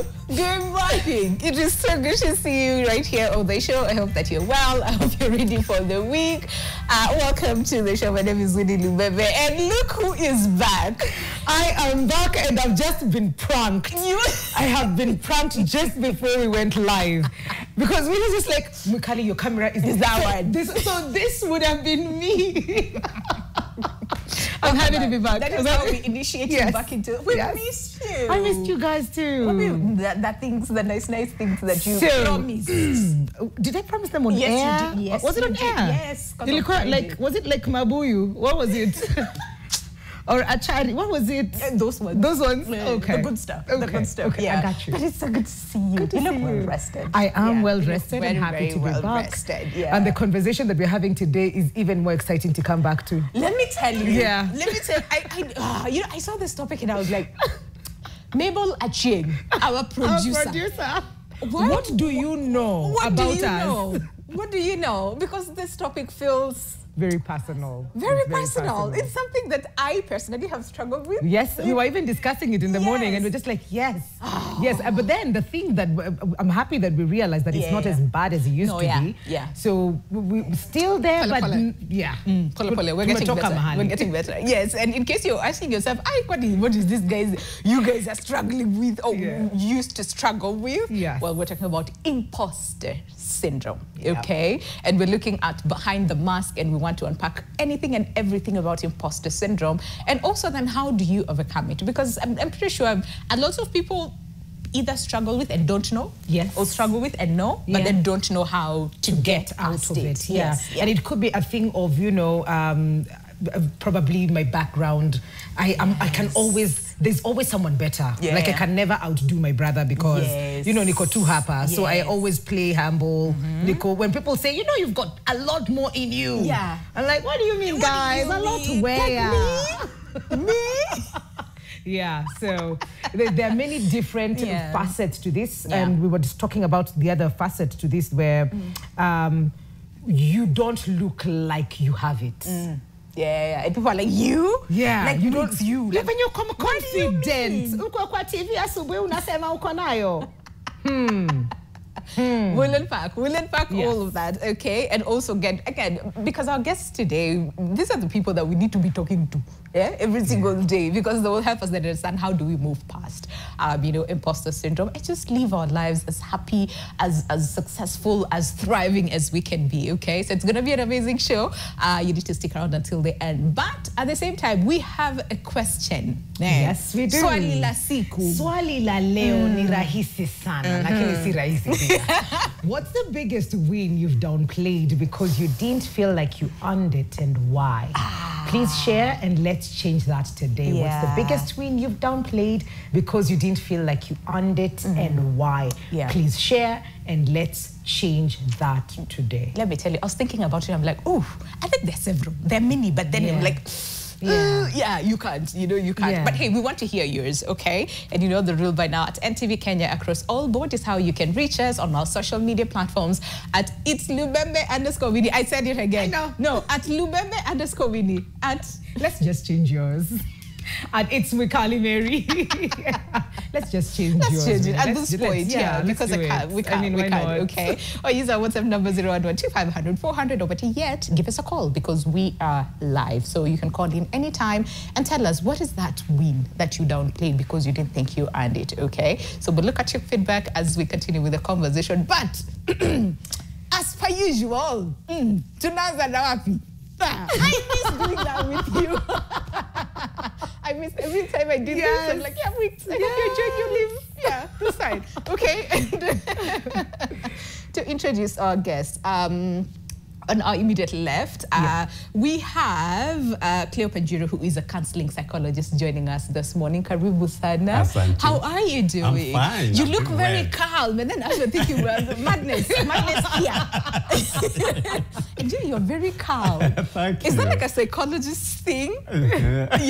Hello, good morning. It is so good to see you right here on the show. I hope that you're well. I hope you're ready for the week. Welcome to the show. My name is Winnie Lubebe, and look who is back. I am back, and I've just been pranked. I have been pranked just before we went live, because we were just like, Mukali, your camera is that one. So this would have been me. I'm happy to be back. That is how we initiate you back into. We missed you. I missed you guys too. The nice things that you promised. Did I promise them on air? Yes, you did. Yes, was it on air? Yes. Was it like Mabuyu? What was it? Or Achari? What was it? Those ones. Those ones? Okay. The good stuff. Okay. The good stuff. Okay, yeah. I got you. But it's so good to see you. You look well rested. I am well rested and happy to be well back. Rested, yeah. And the conversation that we're having today is even more exciting to come back to. Let me tell you. Yeah. Let me tell you. I saw this topic and I was like, Mabel Acheng, our producer. What do you know about us? What do you know? Because this topic feels very personal. Very personal. It's something that I personally have struggled with. Yes, we were even discussing it in the morning, and we're just like, yes, yes. But then the thing that I'm happy that we realized that it's not as bad as it used to be. Yeah. So we're still there, but yeah. We're getting better. We're getting better. Yes. And in case you're asking yourself, what is this you guys are struggling with or used to struggle with? Yeah. Well, we're talking about imposter syndrome. Okay. And we're looking at behind the mask, and we want to unpack anything and everything about imposter syndrome, and also then how do you overcome it, because I'm pretty sure a lot of people either struggle with and don't know, or struggle with and know, but then don't know how to get out of it. Yes. And it could be a thing of, you know, probably my background. I can always, there's always someone better. Like I can never outdo my brother because, you know, Nico too hapa. So I always play humble. Nico, when people say, you know, you've got a lot more in you. Yeah. I'm like, what do you mean, guys? A lot where? Me? Yeah, so there are many different facets to this. And we were just talking about the other facet to this where you don't look like you have it. Yeah, and people are like, you? Yeah, like you don't. You. Like, when you come confident. We'll unpack all of that, okay? And also again, because our guests today, these are the people that we need to be talking to, every single day, because they will help us understand how do we move past, you know, imposter syndrome and just live our lives as happy, as successful, as thriving as we can be, okay? So it's going to be an amazing show. You need to stick around until the end. But at the same time, we have a question. Yes, we do. Swali la siku. Swali la leo ni rahisi sana, lakini si rahisi. What's the biggest win you've downplayed because you didn't feel like you earned it, and why? Please share, and let's change that today. What's the biggest win you've downplayed because you didn't feel like you earned it, and why? Please share, and let's change that today. Let me tell you, I was thinking about it. I'm like, oh, I think there's several. There are many, but then I'm like, you can't, you can't. But hey, we want to hear yours, okay? And you know the rule by now. At NTV Kenya across all board is how you can reach us on our social media platforms at It's Lubembe_Winnie. I said it again. No, at Lubembe_Winnie. Let's just change yours. And It's Mikali Mary. Let's just change yours. Let's change it at this point, because we can't, okay? Or use our WhatsApp number 011-2500-400, or better yet, give us a call because we are live. So you can call in anytime and tell us what is that win that you downplayed because you didn't think you earned it, okay? So we'll look at your feedback as we continue with the conversation. But as per usual, tunaanza na wapi? I miss doing that with you. I miss every time I do this. I'm like, I hope you live this side. Okay. To introduce our guest, on our immediate left, we have Cleo Panjiro, who is a counseling psychologist, joining us this morning. Karibu sana. How are you doing? I'm fine. You look very calm, and then I was thinking, well, madness here. And you're very calm. Thank is you. that like a psychologist thing? Like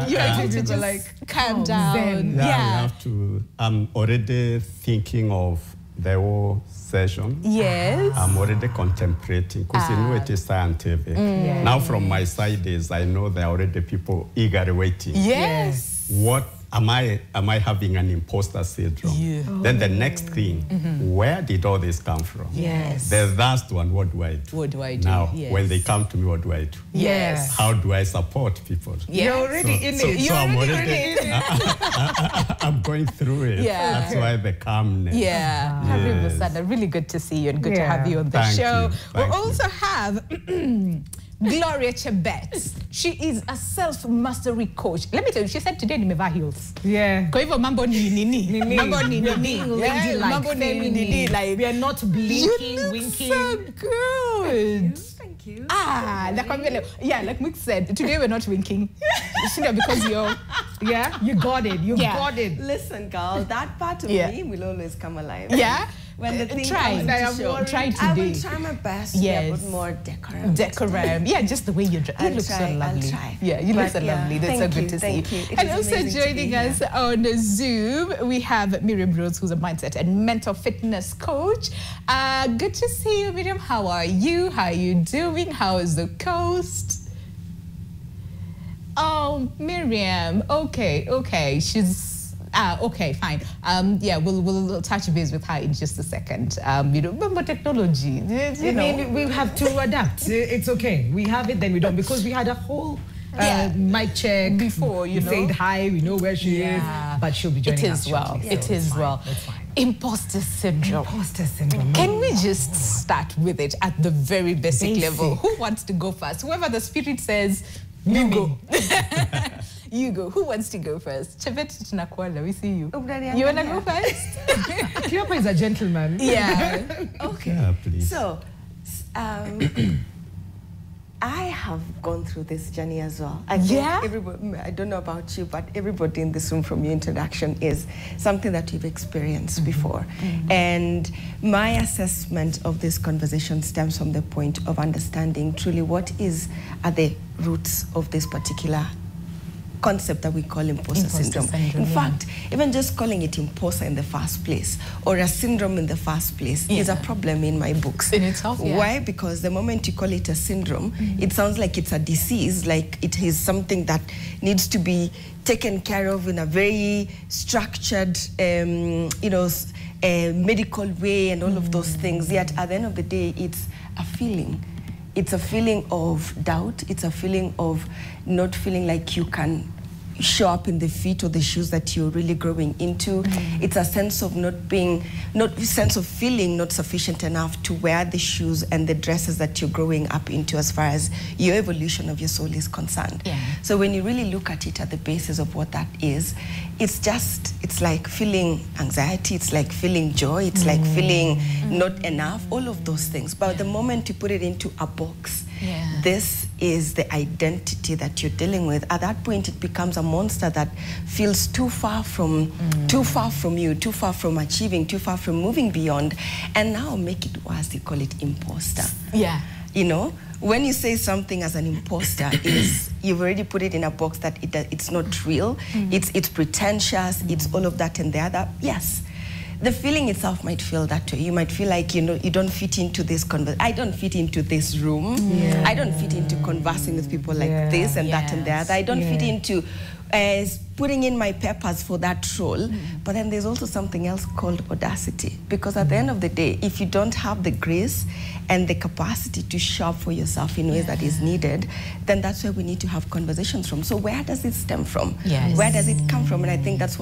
you're able to just like calm down. You have to. I'm already thinking of the whole session. Yes. I'm already contemplating because you know it is scientific. Now from my side is I know there are already people eagerly waiting. Yes. What am I having an imposter syndrome? Yeah. Then the next thing, where did all this come from? Yes. The last one, what do I do? What do I do? Now, yes. when they come to me, what do I do? Yes. How do I support people? Yes. You're already in it. So I'm already I'm going through it. Yeah. That's why the calmness. Yeah. Yes. Really good to see you and good to have you on the show. We also have Gloria Chebet. She is a self-mastery coach. Let me tell you, she said today nimevaa heels. Yeah. Kwa hivyo mambo ni nini? Mambo ni nini? Mambo ni nini? Like we are not blinking, you winking. So good. Thank you. Yeah, like Mick said, today we're not winking. Because you're... Yeah, you got it. You got it. Listen, girl, that part of me will always come alive. Yeah? When the thing try. comes to show, Try today. I will try my best to put more decorum. Yeah, just the way you dress. You look so lovely. I'll try. Yeah, you look so lovely. That's so good to see. Thank you. And also joining us on Zoom, we have Miriam Rhodes, who's a mindset and mental fitness coach. Good to see you, Miriam. How are you? How are you doing? How is the coast? Oh, Miriam. Okay. She's... okay, fine. Yeah, we'll touch base with her in just a second. Remember technology. I mean, we have to adapt. It's okay. We have it, then we don't, because we had a whole mic check before. You know, said hi. We know where she is, but she'll be joining us shortly. It is well. It's fine. Imposter syndrome. Imposter syndrome. Can we just start with it at the very basic level? Who wants to go first? Whoever the spirit says, you go. You go. Who wants to go first? Chebet tunakuala, we see you. You want to go first? Cleopa is a gentleman. Yeah. Okay. Yeah, please. So, I have gone through this journey as well. I think everybody, I don't know about you, but everybody in this room from your introduction is something that you've experienced before. And my assessment of this conversation stems from the point of understanding truly what are the roots of this particular concept that we call imposter syndrome. In fact, even just calling it imposter in the first place or a syndrome in the first place is a problem in my books. In itself, Why? Because the moment you call it a syndrome, it sounds like it's a disease, like it is something that needs to be taken care of in a very structured, medical way and all of those things. Yet at the end of the day, it's a feeling. It's a feeling of doubt. It's a feeling of not feeling like you can show up in the feet or the shoes that you're really growing into. It's a sense of feeling not sufficient enough to wear the shoes and the dresses that you're growing up into as far as your evolution of your soul is concerned. So when you really look at it at the basis of what that is, it's like feeling anxiety, it's like feeling joy, it's like feeling not enough, all of those things. But the moment you put it into a box, this is the identity that you're dealing with. At that point, it becomes a monster that feels too far from you, too far from achieving, too far from moving beyond. And now make it worse, they call it imposter. Yeah. You know, when you say something as an imposter, you've already put it in a box that it's not real, it's pretentious, it's all of that and the other. Yes. The feeling itself might feel that way. You might feel like, you don't fit into this I don't fit into this room. I don't fit into conversing with people like this and that and the other. I don't fit into putting in my peppers for that role. But then there's also something else called audacity. Because at the end of the day, if you don't have the grace and the capacity to show up for yourself in ways that is needed, then that's where we need to have conversations from. So where does it stem from? Where does it come from? And I think that's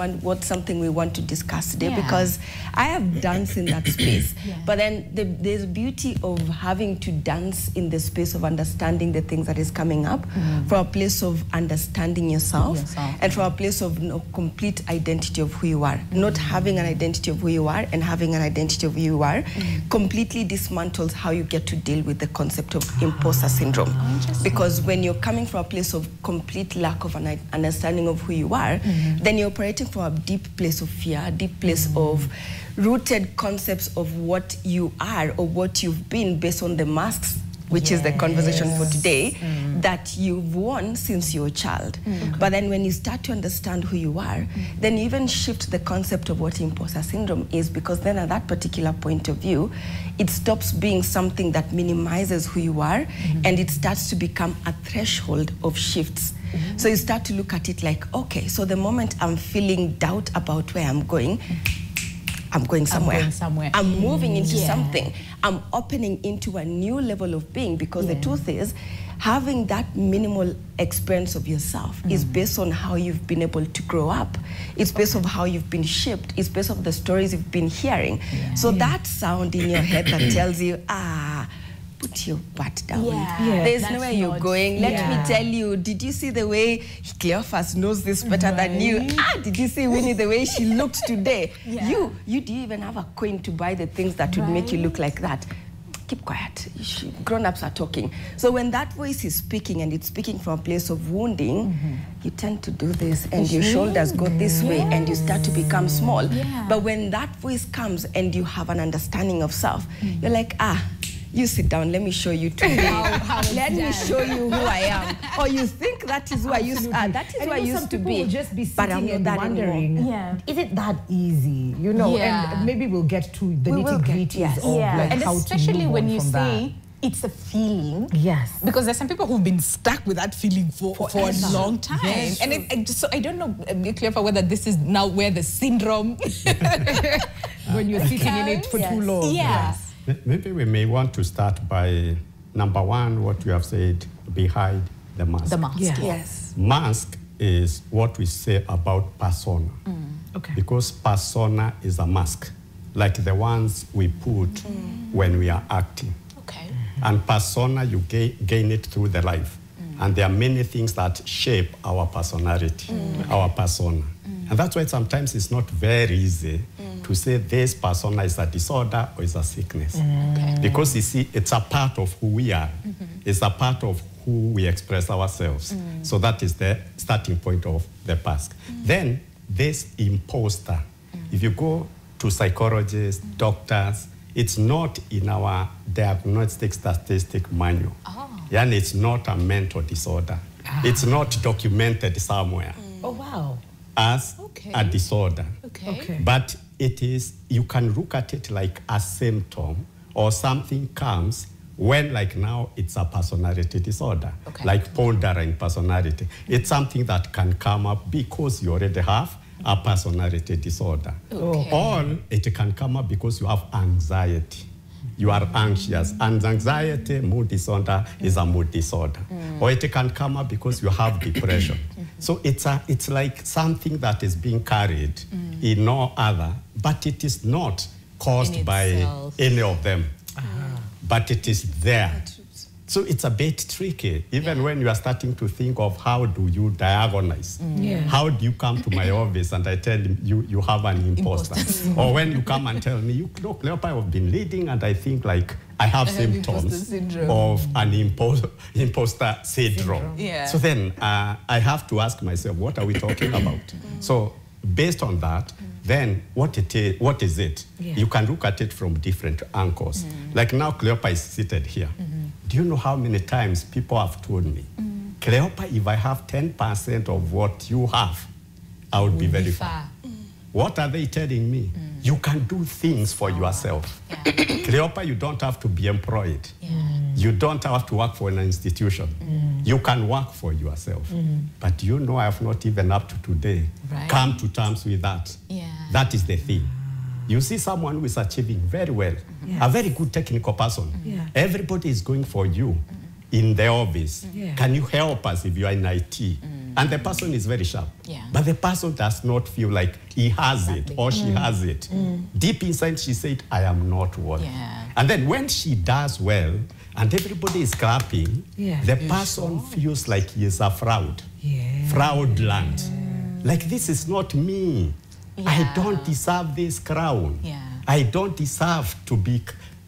something we want to discuss today, because I have danced in that space. But then there's a beauty of having to dance in the space of understanding the things that is coming up, from a place of understanding yourself. And from a place of complete identity of who you are. Not having an identity of who you are and having an identity of who you are completely dismantles how you get to deal with the concept of imposter syndrome. Because when you're coming from a place of complete lack of an understanding of who you are, then you're operating from a deep place of fear, a deep place of rooted concepts of what you are or what you've been based on the masks, which is the conversation for today, that you've worn since you were a child. But then when you start to understand who you are, then you even shift the concept of what imposter syndrome is, because then at that particular point of view, it stops being something that minimizes who you are, and it starts to become a threshold of shifts So you start to look at it like, okay, so the moment I'm feeling doubt about where I'm going somewhere. I'm moving into something. I'm opening into a new level of being, because the truth is, having that minimal experience of yourself is based on how you've been able to grow up. It's based on how you've been shaped. It's based on the stories you've been hearing. So that sound in your head that tells you, put your butt down. There's nowhere you're going. Let me tell you, did you see the way Cleophas knows this better than you? Did you see Winnie, the way she looked today? You do you even have a coin to buy the things that would make you look like that? Keep quiet. Grown-ups are talking. So when that voice is speaking, and it's speaking from a place of wounding, you tend to do this, and your shoulders go this way, and you start to become small. But when that voice comes and you have an understanding of self, you're like, you sit down, let me show you today. Let me show you who I am. Or you think that is who I used to be. Just be sitting and wondering, is it that easy? You know, and maybe we'll get to the nitty-gritties of like and how especially to move when on you from say that. It's a feeling. Because there's some people who've been stuck with that feeling for a long time. And so I don't know, Cleopa, whether this is now where the syndrome... when you're sitting in it for too long. Maybe we may want to start by, number one, what you have said, behind the mask. The mask, Mask is what we say about persona. Because persona is a mask, like the ones we put when we are acting. And persona, you gain it through the life. And there are many things that shape our personality, our persona. And that's why sometimes it's not very easy to say this persona is a disorder or is a sickness. Because you see, it's a part of who we are. It's a part of who we express ourselves. So that is the starting point of the mask. Then this imposter, if you go to psychologists, doctors, it's not in our diagnostic statistic manual. And it's not a mental disorder. It's not documented somewhere. As a disorder. But it is, you can look at it like a symptom, or something comes when, like now, it's a personality disorder, like pondering personality. It's something that can come up because you already have a personality disorder. Or it can come up because you have anxiety. You are anxious, and anxiety, mood disorder is a mood disorder. Or it can come up because you have depression. So it's like something that is being carried in no other, but it is not caused by any of them. But it is there. So it's a bit tricky, even when you are starting to think of how do you diagnose. How do you come to my office and I tell you have an imposter? Or when you come and tell me, you know, Cleopa, I've been leading and I think like I have symptoms of an imposter syndrome. So then I have to ask myself, what are we talking about? So based on that, then what is it? You can look at it from different angles. Like now Cleopa is seated here. Do you know how many times people have told me, Cleopa, if I have 10% of what you have, I would be very far. What are they telling me? You can do things for yourself. Cleopa, you don't have to be employed. You don't have to work for an institution. You can work for yourself. But you know, I have not even up to today come to terms with that. That is the thing. You see someone who is achieving very well, a very good technical person. Everybody is going for you in the office. Can you help us if you are in IT? And the person is very sharp. But the person does not feel like he has it or she has it. Deep inside, she said, I am not worthy. And then when she does well, and everybody is clapping, the person feels like he is a fraud. Fraudulent. Like, this is not me. I don't deserve this crown. I don't deserve to be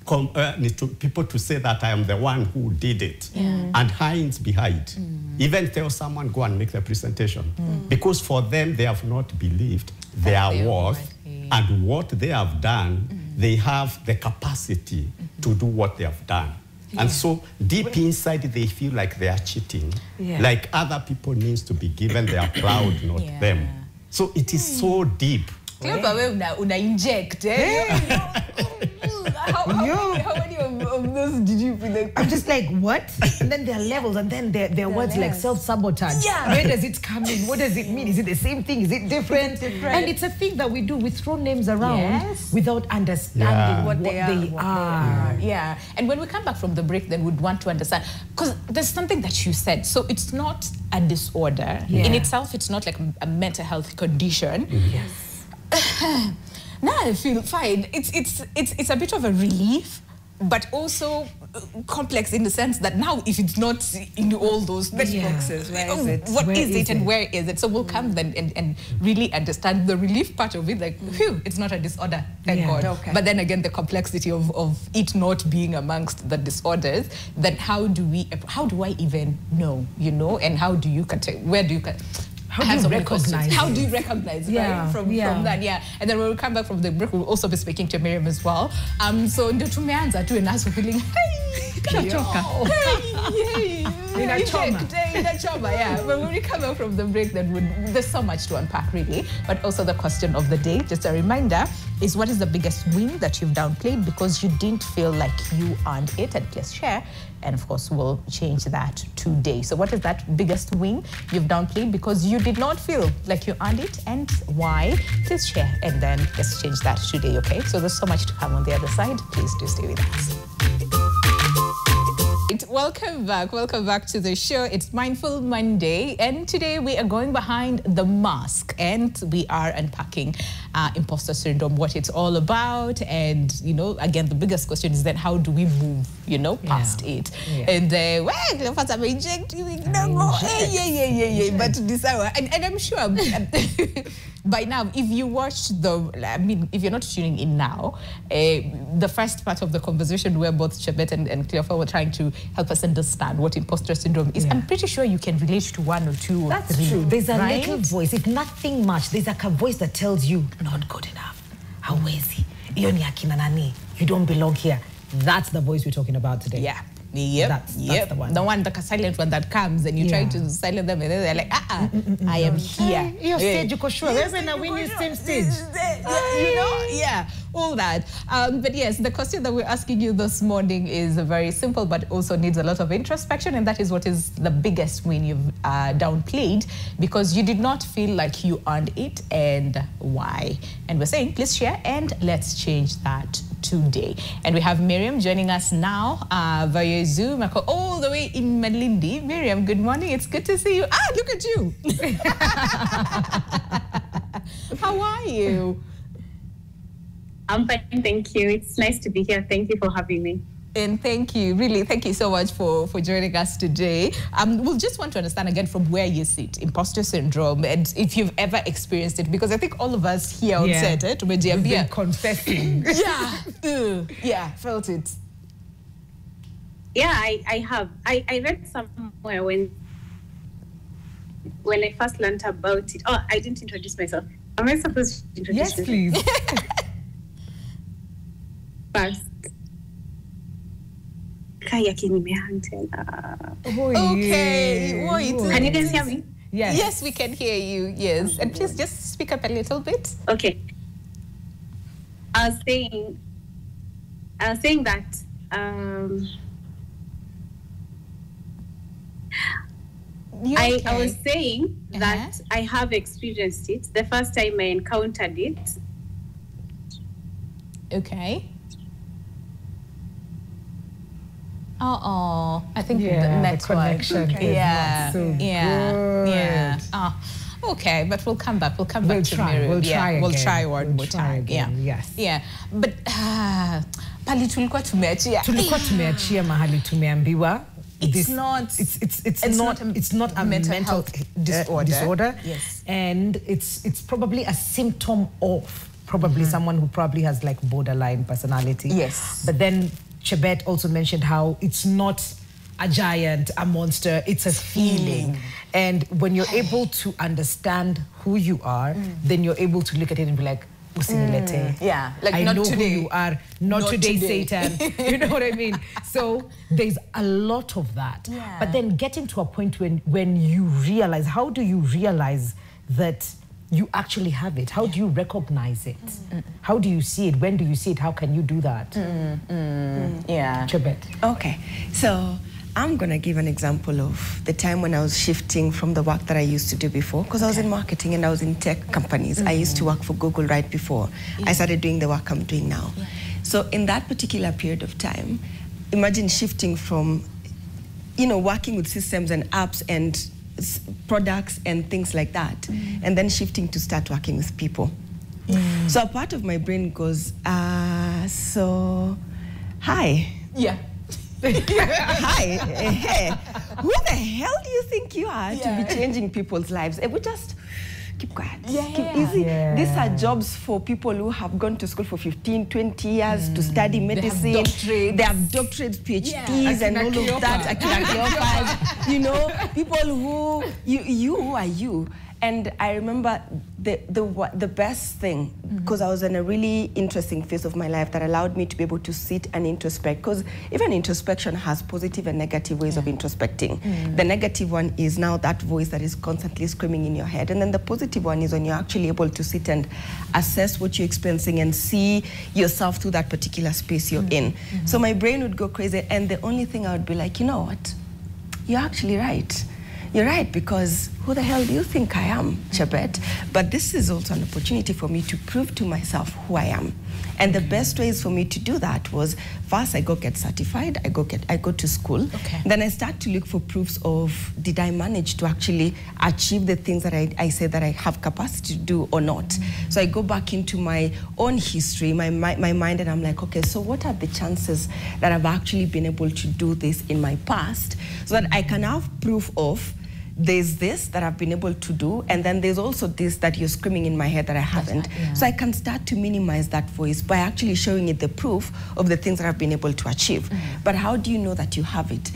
to people to say that I am the one who did it and hides behind. Even tell someone, go and make the presentation. Because for them, they have not believed their worth and what they have done, they have the capacity to do what they have done. And so deep inside, they feel like they are cheating. Like other people needs to be given their proud, not them. So it is so deep. Cleopa, una inject, How many of those did you feel like? I'm just like, what? And then there are levels, and then there are words like self-sabotage. Yeah. Where does it come in? What does it mean? Is it the same thing? Is it different? And it's a thing that we do. We throw names around without understanding what they are. Yeah. And when we come back from the break, then we'd want to understand, because there's something that you said. So it's not a disorder. In itself, it's not like a mental health condition. Yes. Now I feel fine. It's a bit of a relief, but also complex in the sense that now if it's not in all those boxes, where is it? What is it and where is it? So we'll come then and really understand the relief part of it, like, phew, it's not a disorder, thank God. Okay. But then again, the complexity of it not being amongst the disorders, then how do I even know, you know, and how do you where do you How do you recognize? How do you recognize right? from that? Yeah. And then when we come back from the break, we'll also be speaking to Miriam as well. So ndio tumeanza tu and us feeling in a trauma. Yeah. But when we come back from the break, then there's so much to unpack really. But also the question of the day, just a reminder, is what is the biggest win that you've downplayed because you didn't feel like you earned it? And please share. And of course, we'll change that today. So what is that biggest win you've downplayed because you did not feel like you earned it, and why? Please share, and then let's change that today, okay? So there's so much to come on the other side. Please do stay with us. Welcome back to the show. It's Mindful Monday, and today we are going behind the mask, and we are unpacking imposter syndrome, what it's all about, and you know, again, the biggest question is then how do we move, you know, past it? And but this hour, and I'm sure by now, if you watched if you're not tuning in now, the first part of the conversation where both Chebet and Cleophas were trying to help us understand what imposter syndrome is, I'm pretty sure you can relate to one or two or three. That's true. There's a little voice. It's nothing much. There's like a voice that tells you, not good enough. Hawezi. Iyo ni akina nani. You don't belong here. That's the voice we're talking about today. Yeah. Yep. That's the one. The one, the silent one that comes and you try to silence them and then they're like, I am here. Your stage, you sure. We're going to win your same stage. You know? Yeah, all that. But yes, the question that we're asking you this morning is very simple, but also needs a lot of introspection. And that is, what is the biggest win you've downplayed because you did not feel like you earned it, and why? And we're saying, please share and let's change that today. And we have Miriam joining us now via Zoom, all the way in Malindi. Miriam, good morning. It's good to see you. Look at you. How are you? I'm fine, thank you. It's nice to be here. Thank you for having me. And thank you, really, thank you so much for joining us today. We'll just want to understand again from where you sit, imposter syndrome, and if you've ever experienced it, because I think all of us here on set, we've been confessing. Felt it. Yeah, I have. I read somewhere when I first learned about it. Oh, I didn't introduce myself. Am I supposed to introduce myself? Yes, please. First. Okay. Can you guys hear me? Yes. Yes, we can hear you. Yes. And please just speak up a little bit. Okay. I was saying that I was saying that I have experienced it. The first time I encountered it. Okay. I think the network. The connection is not so good. Yeah. Okay, but we'll come back. We'll come back to Miriam. We'll try one more time. Yes. Yeah. But pali tulikuwa tumeachia. Tulikuwa tumeachia mahali tumeambiwa. It's not a mental health disorder. Yes. And it's probably a symptom of probably someone who probably has like borderline personality. Yes. But then Chebet also mentioned how it's not a giant, a monster, it's a feeling. And when you're able to understand who you are, then you're able to look at it and be like, yeah, like I not know today. who you are, not today, Satan. You know what I mean? So there's a lot of that. Yeah. But then getting to a point when you realize, how do you realize that you actually have it? How do you recognize it? How do you see it? When do you see it? How can you do that? Yeah. Chebet. Okay, so I'm going to give an example of the time when I was shifting from the work that I used to do before, because I was in marketing and I was in tech companies. I used to work for Google right before I started doing the work I'm doing now. So in that particular period of time, imagine shifting from, working with systems and apps and products and things like that, and then shifting to start working with people. So a part of my brain goes, so, hi. Yeah. Hi, hey, who the hell do you think you are to be changing people's lives? We just keep quiet, keep easy. These are jobs for people who have gone to school for 15, 20 years to study medicine. They have doctorates, PhDs, and all of that. People who, who are you? And I remember the best thing, because I was in a really interesting phase of my life that allowed me to be able to sit and introspect, because even introspection has positive and negative ways of introspecting. The negative one is now that voice that is constantly screaming in your head. And then the positive one is when you're actually able to sit and assess what you're experiencing and see yourself through that particular space you're in. So my brain would go crazy, and the only thing I would be like, you know what? You're actually right. You're right, because who the hell do you think I am, Chebet? But this is also an opportunity for me to prove to myself who I am. And the best ways for me to do that was, first I go get certified, I go to school. Then I start to look for proofs of, did I manage to actually achieve the things that I say that I have capacity to do or not? So I go back into my own history, my mind, and I'm like, okay, so what are the chances that I've actually been able to do this in my past, so that I can have proof of, there's this that I've been able to do, and then there's also this that you're screaming in my head that I haven't. So I can start to minimize that voice by actually showing it the proof of the things that I've been able to achieve. But how do you know that you have it?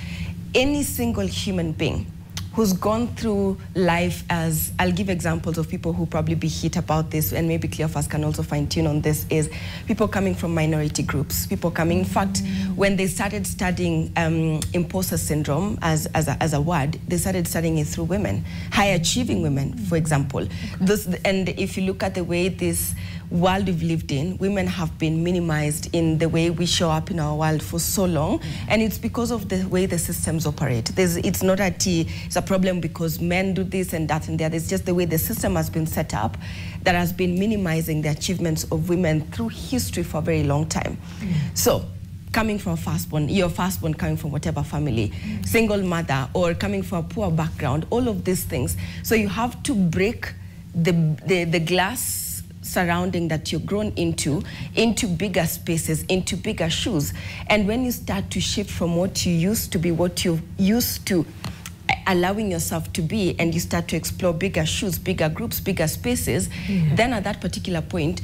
Any single human being who's gone through life as, I'll give examples of people who probably be hit about this, and maybe Cleophas can also fine tune on this, is people coming from minority groups, people coming, in fact, when they started studying imposter syndrome as a word, they started studying it through women, high achieving women, for example. And if you look at the way this world we've lived in, women have been minimized in the way we show up in our world for so long, and it's because of the way the systems operate. It's not it's a problem because men do this and that and that. It's just the way the system has been set up that has been minimizing the achievements of women through history for a very long time. So, coming from your firstborn coming from whatever family, single mother, or coming from a poor background, all of these things. So you have to break the glass surrounding that you're grown into bigger spaces, into bigger shoes. And when you start to shift from what you used to be, what you're used to allowing yourself to be, and you start to explore bigger shoes, bigger groups, bigger spaces, then at that particular point,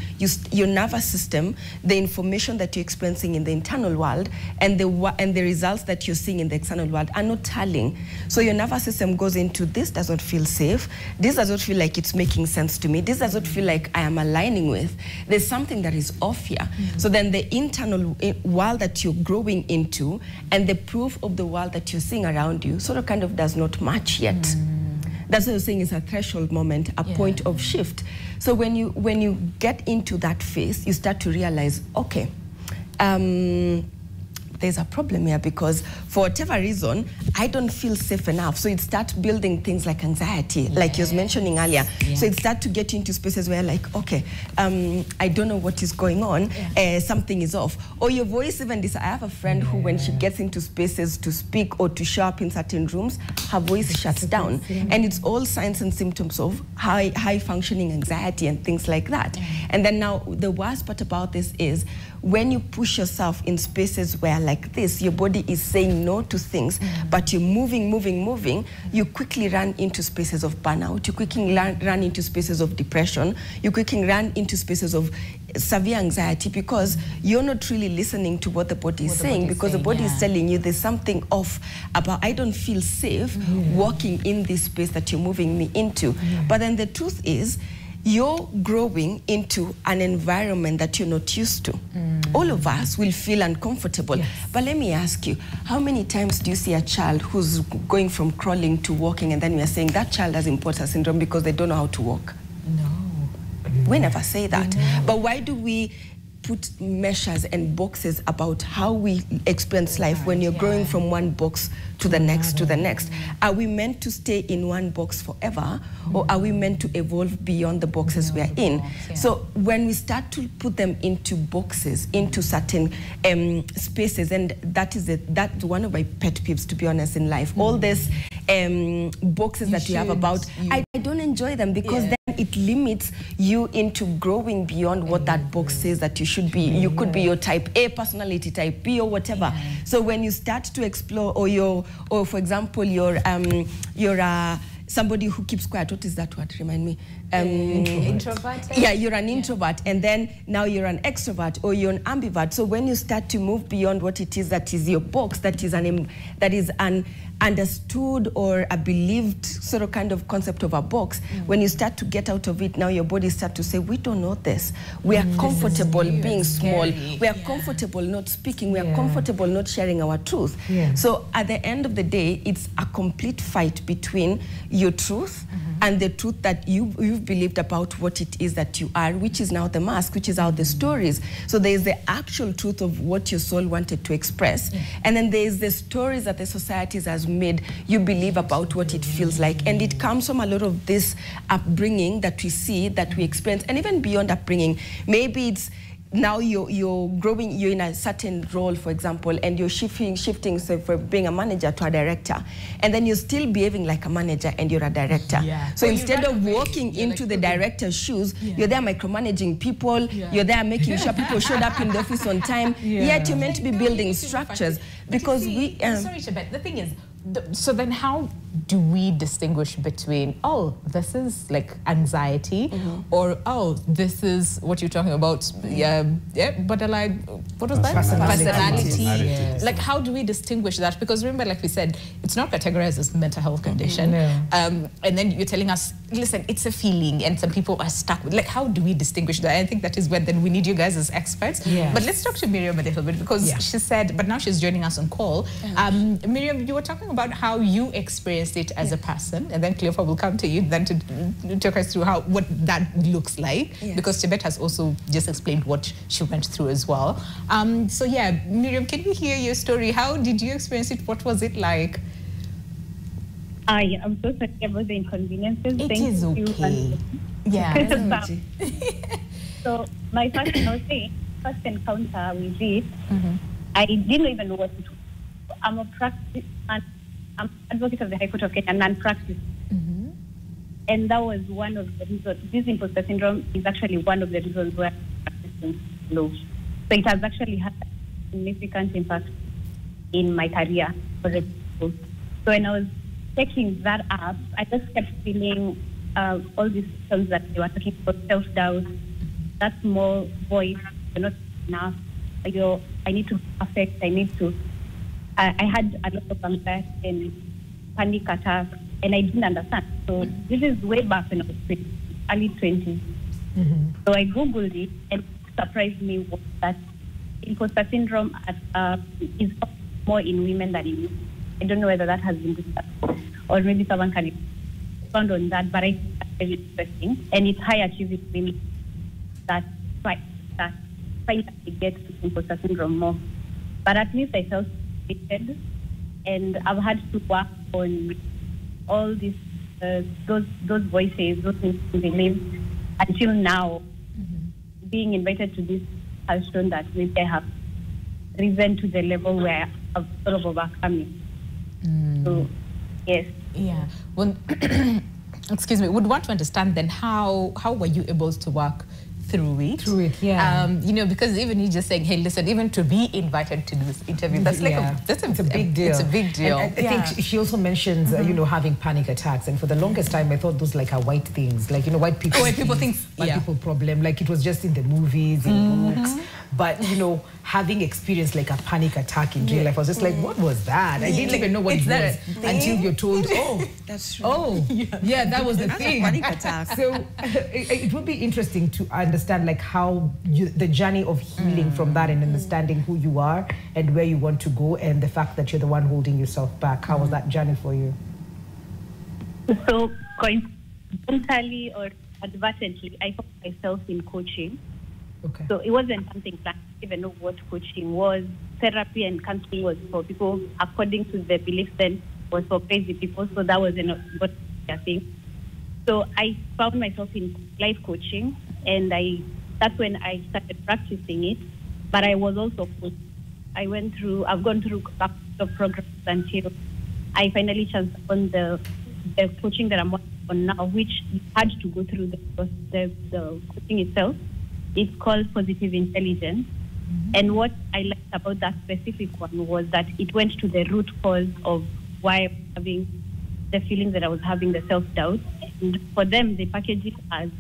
your nervous system, the information that you're experiencing in the internal world and the results that you're seeing in the external world are not tallying. So your nervous system goes into, this doesn't feel safe, this doesn't feel like it's making sense to me, this doesn't feel like I am aligning with, there's something that is off here. So then the internal world that you're growing into and the proof of the world that you're seeing around you sort of kind of does not match yet. That's what I'm saying, is a threshold moment, a point of shift. So when you get into that phase, you start to realize, okay, there's a problem here, because for whatever reason, I don't feel safe enough. So it starts building things like anxiety, like you was mentioning earlier. So it starts to get into spaces where, like, okay, I don't know what is going on, something is off. Or your voice even I have a friend who, when she gets into spaces to speak or to show up in certain rooms, her voice shuts down. And it's all signs and symptoms of high functioning anxiety and things like that. And then now, the worst part about this is, when you push yourself in spaces where, like this, your body is saying no to things, but you're moving, you quickly run into spaces of burnout, you quickly run into spaces of depression, you quickly run into spaces of severe anxiety, because you're not really listening to what the body is saying, because the body is telling you there's something off about, I don't feel safe walking in this space that you're moving me into. But then the truth is, you're growing into an environment that you're not used to. All of us will feel uncomfortable. But let me ask you, how many times do you see a child who's going from crawling to walking, and then we are saying that child has imposter syndrome because they don't know how to walk? No. We never say that. But why do we put measures and boxes about how we experience life when you're growing from one box to the next, to the next? Are we meant to stay in one box forever, or are we meant to evolve beyond the boxes we are in? So when we start to put them into boxes, into certain spaces, and that's one of my pet peeves, to be honest, in life. All these boxes that you have about, I don't enjoy them, because then it limits you into growing beyond what that box says that you should be. You could be your type A personality, type B, or whatever. So when you start to explore, or for example, you're somebody who keeps quiet. What is that word? Remind me. Introvert. Yeah, you're an introvert, and then now you're an extrovert, or you're an ambivert. So when you start to move beyond what it is that is your box, that is an understood or a believed sort of kind of concept of a box, when you start to get out of it, now your body starts to say, we don't know this. We are comfortable being small. We are comfortable not speaking. We are comfortable not sharing our truth. So at the end of the day, it's a complete fight between your truth and the truth that you've believed about what it is that you are, which is now the mask, which is now the stories. So there is the actual truth of what your soul wanted to express, and then there is the stories that the society has made you believe about what it feels like. And it comes from a lot of this upbringing that we see, that we experience, and even beyond upbringing. Maybe it's now you're growing, you're in a certain role, for example, and you're shifting so from being a manager to a director, and then you're still behaving like a manager and you're a director. So instead of walking into the director's shoes, you're there micromanaging people, you're there making sure people showed up in the office on time, yet you're meant to be building structures. Because sorry, Shabet, the thing is, so then how do we distinguish between, oh, this is like anxiety, or, oh, this is what you're talking about, borderline, what was that? Personality. Like, how do we distinguish that? Because remember, like we said, it's not categorized as mental health condition. And then you're telling us, listen, it's a feeling, and some people are stuck with, like, how do we distinguish that? I think that is where then we need you guys as experts. But let's talk to Miriam a little bit, because she said, but now she's joining us on call. Miriam, you were talking about how you experienced it as a person, and then Cleopa will come to you then to talk us through what that looks like, because Tibet has also just explained what she went through as well. So yeah, Miriam, can we hear your story? How did you experience it? What was it like? I'm so sorry about the inconveniences. It is okay. Yeah. So my first encounter with it, I didn't even know what it was. I'm an advocate of the High Court of Kenya, non-practice. And that was one of the reasons. This imposter syndrome is actually one of the reasons why I'm practicing law. So it has actually had a significant impact in my career. So when I was checking that up, I just kept feeling all these symptoms that they were talking about, self-doubt, that small voice, you're not enough, I need to be perfect, I had a lot of anxiety and panic attacks, and I didn't understand. So this is way back when I was early 20s. So I Googled it, and it surprised me that imposter syndrome is more in women than in men. I don't know whether that has been discussed, or maybe someone can expand on that, but I think that's very interesting. And it's high achieving women that find that they get imposter syndrome more. But at least I felt and I've had to work on all these those voices, those things to believe. Until now, being invited to this has shown that maybe I have risen to the level where I've sort of overcome it. So, yes. Yeah. Well, excuse me. Would want to understand then how were you able to work through it, you know, because even you just saying, hey, listen, even to be invited to do this interview, that's like it's a big deal. It's a big deal. And I think she also mentions, you know, having panic attacks, and for the longest time, I thought those like are white things, like, you know, white people. White people think, white people problem, like it was just in the movies, in books. But you know, having experienced like a panic attack in real life, I was just like, what was that? I didn't even know what it was until you're told, oh, that's true. Oh, yeah, that was the thing. Panic attack. So it would be interesting to understand like how the journey of healing from that, and understanding who you are and where you want to go, and the fact that you're the one holding yourself back. How was that journey for you? So coincidentally, or advertently, I found myself in coaching. Okay. So it wasn't something that I didn't even know what coaching was. Therapy and counseling was for people, according to the beliefs then, was for crazy people. So that wasn't what I think. So I found myself in life coaching, and that's when I started practicing it. But I was also coached. I've gone through a couple of programs until I finally chanced on the coaching that I'm working on now, which had to go through the coaching itself. It's called Positive Intelligence. Mm-hmm. And what I liked about that specific one was that it went to the root cause of why I was having the feelings that I was having, the self-doubt. And for them, they package it as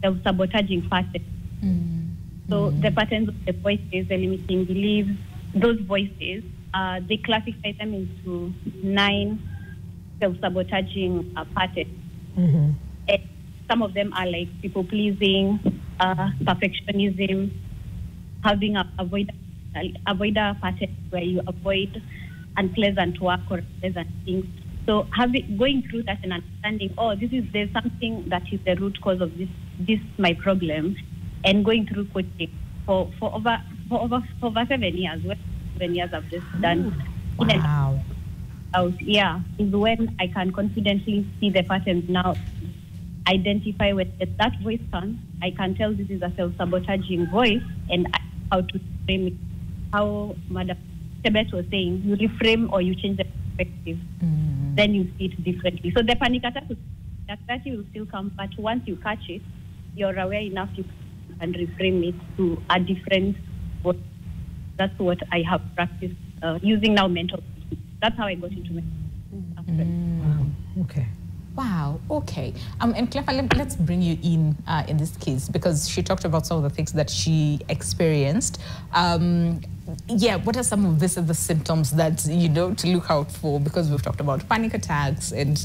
self-sabotaging patterns. Mm-hmm. So the patterns of the voices, the limiting beliefs, those voices, they classify them into 9 self-sabotaging patterns. Mm-hmm. And some of them are like people-pleasing, perfectionism, having a avoider pattern where you avoid unpleasant work or unpleasant things. So going through that and understanding, there's something that is the root cause of this my problem, and going through coaching for over 7 years. 7 years I've just done. Wow. Is when I can confidently see the patterns now, identify when that voice comes. I can tell this is a self-sabotaging voice, and how to frame it. How Madam Tebet was saying, you reframe or you change the perspective, then you see it differently. So the panic attack will still come, but once you catch it, you're aware enough you can reframe it to a different voice. That's what I have practiced using now mental. That's how I got into mental. Wow. Okay. Wow. Okay. And Clever, let's bring you in this case, because she talked about some of the things that she experienced. What are some of the symptoms that, to look out for? Because we've talked about panic attacks and,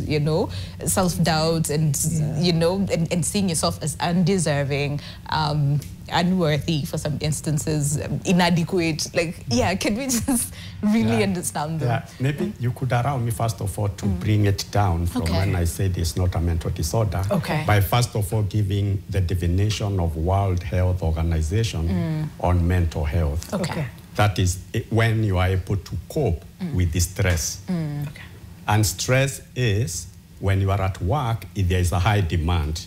self-doubt and, and seeing yourself as undeserving, unworthy for some instances, inadequate. Can we just really understand them? Yeah, maybe you could allow me, first of all, to bring it down from when I said it's not a mental disorder. Okay. By first of all giving the definition of World Health Organization on mental health. Okay. That is when you are able to cope with the stress. Okay. And stress is when you are at work, if there is a high demand.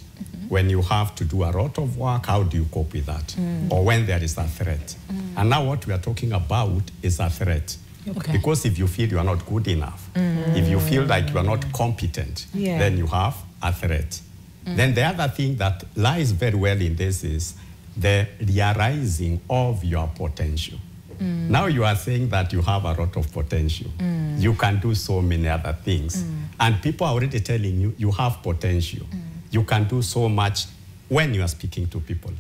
When you have to do a lot of work, how do you cope with that? Or when there is a threat. And now what we are talking about is a threat. Okay. Because if you feel you are not good enough, if you feel like you are not competent, then you have a threat. Then the other thing that lies very well in this is the realizing of your potential. Now you are saying that you have a lot of potential. You can do so many other things. And people are already telling you, you have potential. You can do so much when you are speaking to people.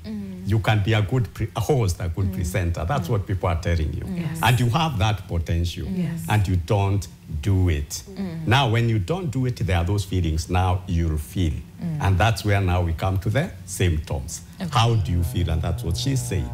You can be a good host, a good presenter. That's what people are telling you. Yes. And you have that potential. Yes. And you don't do it. Now, when you don't do it, there are those feelings now you'll feel. And that's where now we come to the symptoms. Okay. How do you feel? And that's what she said.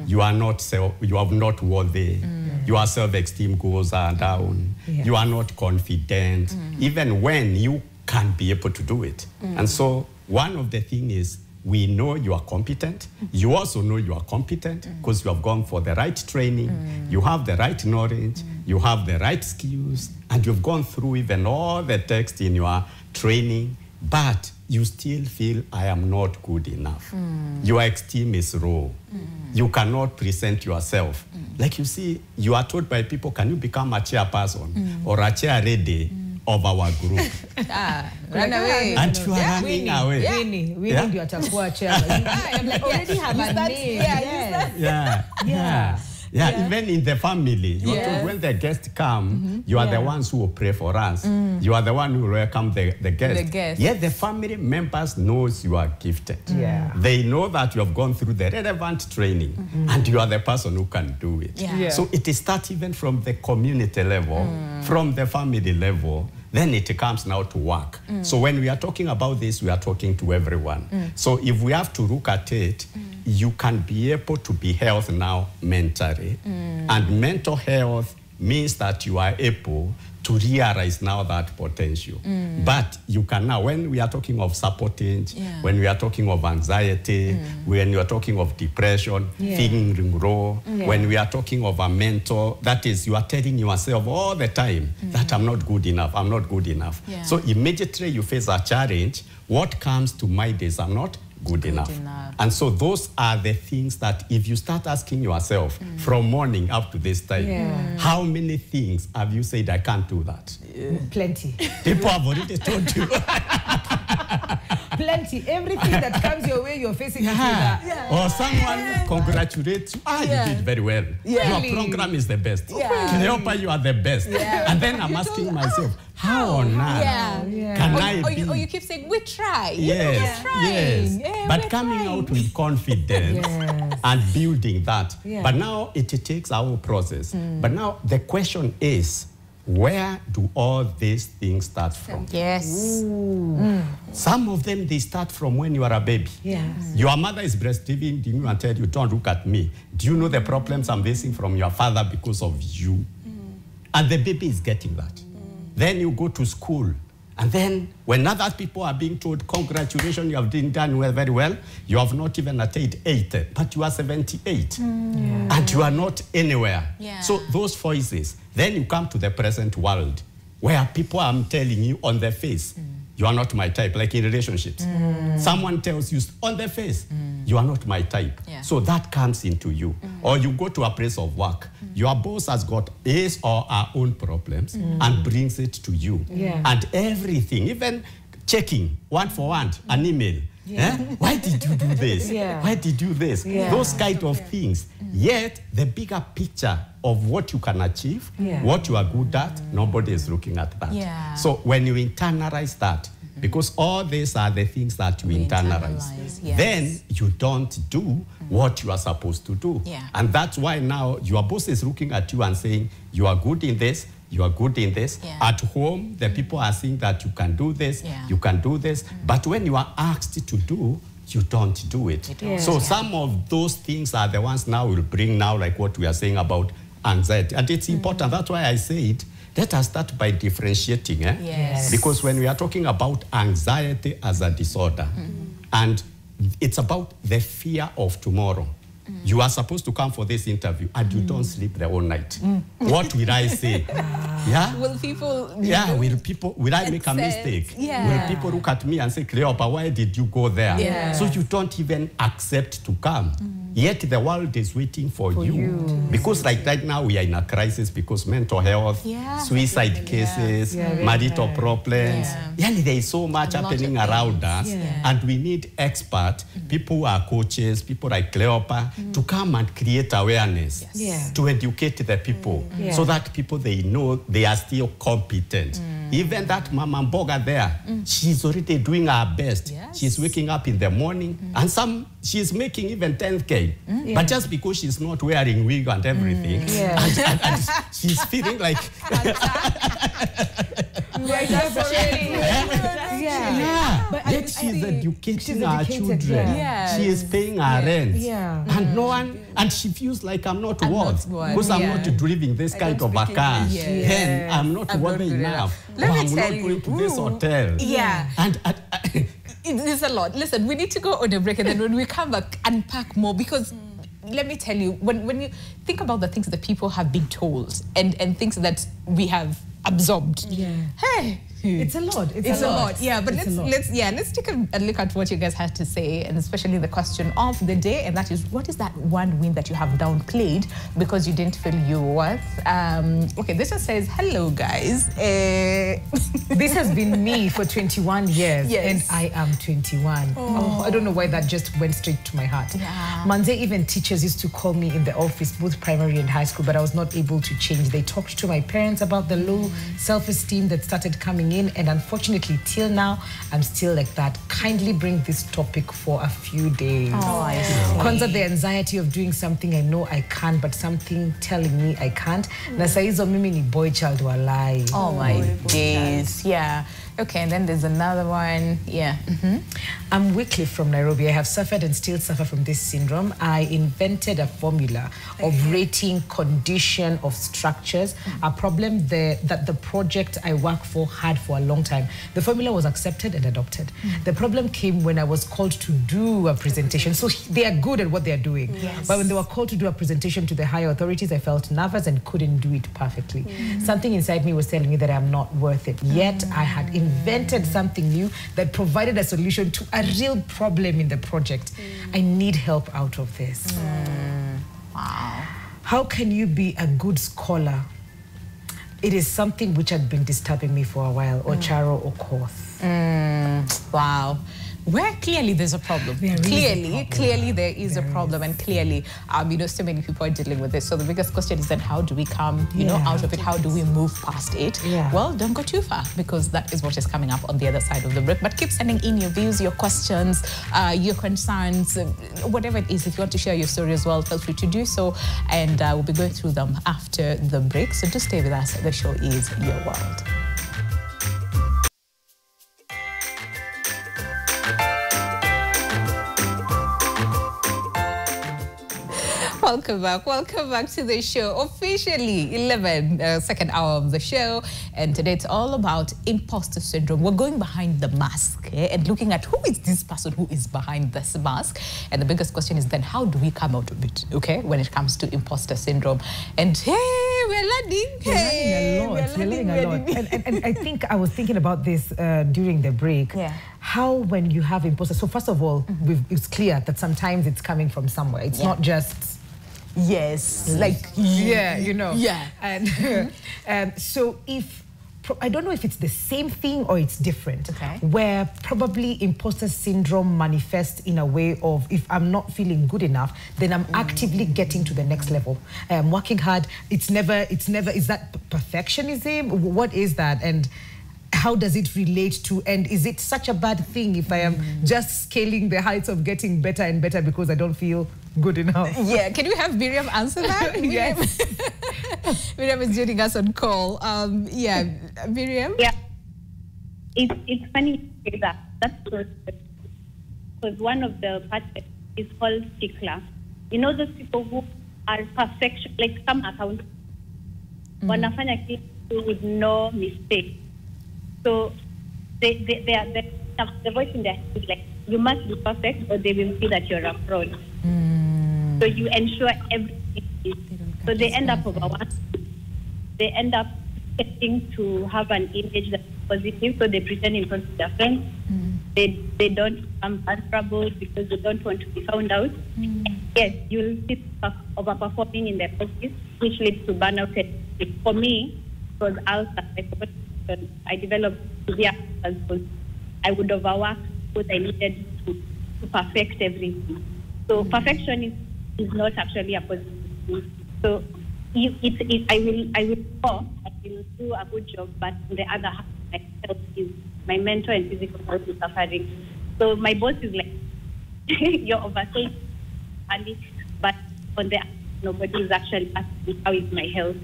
You are not worthy. Your self-esteem goes down. Yeah. You are not confident, even when you can be able to do it. And so one of the things is we know you are competent. You also know you are competent because you have gone for the right training. You have the right knowledge. You have the right skills. And you've gone through even all the text in your training. But you still feel, I am not good enough. Your esteem is low. You cannot present yourself. Like you see, you are told by people, can you become a chairperson or a chair lady of our group? Run away. And you are running away. Winnie ndio atakuwa chair. Already have a name. Yeah, even in the family, you are told when the guests come, you are the ones who will pray for us. You are the one who will welcome the guests. Yet the family members knows you are gifted. They know that you have gone through the relevant training and you are the person who can do it. So it starts even from the community level, from the family level. Then it comes now to work. So when we are talking about this, we are talking to everyone. So if we have to look at it, you can be able to be healthy now mentally. And mental health means that you are able to realize now that potential. But you can now, when we are talking of supporting, when we are talking of anxiety, when we are talking of depression, feeling low, when we are talking of a mentor, that is, you are telling yourself all the time that I'm not good enough, I'm not good enough. So immediately you face a challenge, what comes to mind is I'm not good enough. And so those are the things that if you start asking yourself from morning up to this time, how many things have you said I can't do that? Plenty. People have already told you. Plenty. Everything that comes your way, you're facing Or someone congratulates you. You did very well. Your program is the best. Cleopa, you are the best. And then I'm asking myself, how on earth can I be? Or you keep saying, we try. Yes, yes. Yeah, but coming out with confidence and building that. But now it takes our process. But now the question is, where do all these things start from? Some of them, they start from when you are a baby. Your mother is breastfeeding you and tell you, don't look at me. Do you know the problems I'm facing from your father because of you? And the baby is getting that. Then you go to school. And then when other people are being told, congratulations, you have done well, very well, you have not even attained 80, but you are 78. And you are not anywhere. So those voices, then you come to the present world, where people are telling you on their face, you are not my type, like in relationships. Someone tells you on their face, you are not my type. So that comes into you. Or you go to a place of work. Your boss has got his or her own problems and brings it to you. And everything, even checking one for one, an email. Why did you do this? Why did you do this? Those kind of things. Yet, the bigger picture of what you can achieve, what you are good at, nobody is looking at that. So when you internalize that, because all these are the things that you internalize. Then you don't do what you are supposed to do. And that's why now your boss is looking at you and saying, you are good in this, you are good in this. At home, the people are saying that you can do this, you can do this. But when you are asked to do, you don't do it. So some of those things are the ones now will bring now, like what we are saying about anxiety. And it's important. That's why I said, let us start by differentiating. Because when we are talking about anxiety as a disorder, and it's about the fear of tomorrow. You are supposed to come for this interview and you don't sleep the whole night. What will I say? Will people... will I make a mistake? Will people look at me and say, Cleopa, why did you go there? So you don't even accept to come. Yet the world is waiting for you. Because like right now we are in a crisis because mental health, suicide cases, marital problems. There is so much happening around us. And we need experts, people who are coaches, people like Cleopa, to come and create awareness, to educate the people, so that people, they know they are still competent. Even that Mama Mboga there, she's already doing her best. She's waking up in the morning, and she's making even 10K. But just because she's not wearing wig and everything, and she's feeling like... Yet she's educating her children. She is paying her rent. And no one, and she feels like I'm not worth, because I'm not driving this kind of a car. Then I'm not worthy enough. I'm not going to this hotel. And it's a lot. Listen, we need to go on a break, and then when we come back, unpack more, because let me tell you, when you think about the things that people have been told and things that we have absorbed, hey, it's a lot. It's a lot. Yeah, but let's take a look at what you guys had to say, and especially the question of the day, and that is, what is that one win that you have downplayed because you didn't feel you were worth? Okay, this one says, hello guys. This has been me for 21 years, and I am 21. I don't know why that just went straight to my heart. Manze, even teachers used to call me in the office, both primary and high school, but I was not able to change. They talked to my parents about the low self-esteem that started coming in, and unfortunately till now I'm still like that. Kindly bring this topic for a few days. Kwanza, the anxiety of doing something I know I can, but something telling me I can't. Na saizo mimi ni boy child walai. Oh my days. Okay, and then there's another one. Yeah. I'm Wycliffe from Nairobi. I have suffered and still suffer from this syndrome. I invented a formula of rating condition of structures, a problem that the project I work for had for a long time. The formula was accepted and adopted. The problem came when I was called to do a presentation. So they are good at what they are doing. Yes. But when they were called to do a presentation to the higher authorities, I felt nervous and couldn't do it perfectly. Something inside me was telling me that I'm not worth it. Yet I had invented something new that provided a solution to a real problem in the project. I need help out of this. Wow. How can you be a good scholar? It is something which had been disturbing me for a while, or Charo or Koth. Wow. Where clearly there's a problem. Clearly there is a problem, and clearly, you know, so many people are dealing with this. So the biggest question is then, how do we come, you know, out of it? How do we move past it? Well, don't go too far, because that is what is coming up on the other side of the break. But keep sending in your views, your questions, your concerns, whatever it is. If you want to share your story as well, feel free to do so, and we'll be going through them after the break. So just stay with us. The show is Your World. Welcome back to the show. Officially 11, second hour of the show, and today it's all about imposter syndrome. We're going behind the mask and looking at who is this person who is behind this mask, and the biggest question is then, how do we come out of it, okay, when it comes to imposter syndrome? And hey, we're learning. We're learning a lot. And I think I was thinking about this during the break. How, when you have imposter, so first of all, it's clear that sometimes it's coming from somewhere. It's not just like you know. And so I don't know if it's the same thing or it's different. Where probably imposter syndrome manifests in a way of, if I'm not feeling good enough, then I'm actively getting to the next level. I'm working hard. It's never. Is that perfectionism? What is that? And how does it relate to, and is it such a bad thing if I am just scaling the heights of getting better and better because I don't feel good enough? Can we have Miriam answer that? Yes. Miriam is joining us on call. Miriam? Yeah. It's funny to say that. That's true. Because one of the parts is called stickler. You know those people who are perfection, like some account, wanafanya kitu with no mistake. So the voice in their head is like, you must be perfect or they will see that you're a fraud. So you ensure everything is. So they end up overworked. They end up getting to have an image that's positive, so they pretend in front of their friends. They don't become answerable because they don't want to be found out. Yes, you'll see overperforming in their office, which leads to burnout. For me, it was ulcer. I developed severe because I would overwork because I needed to perfect everything. So perfection is not actually a positive thing. So I will do a good job, but on the other hand, my health is, my mental and physical health is suffering. So my boss is like, you're overstaying, but on the nobody is actually asking how is my health,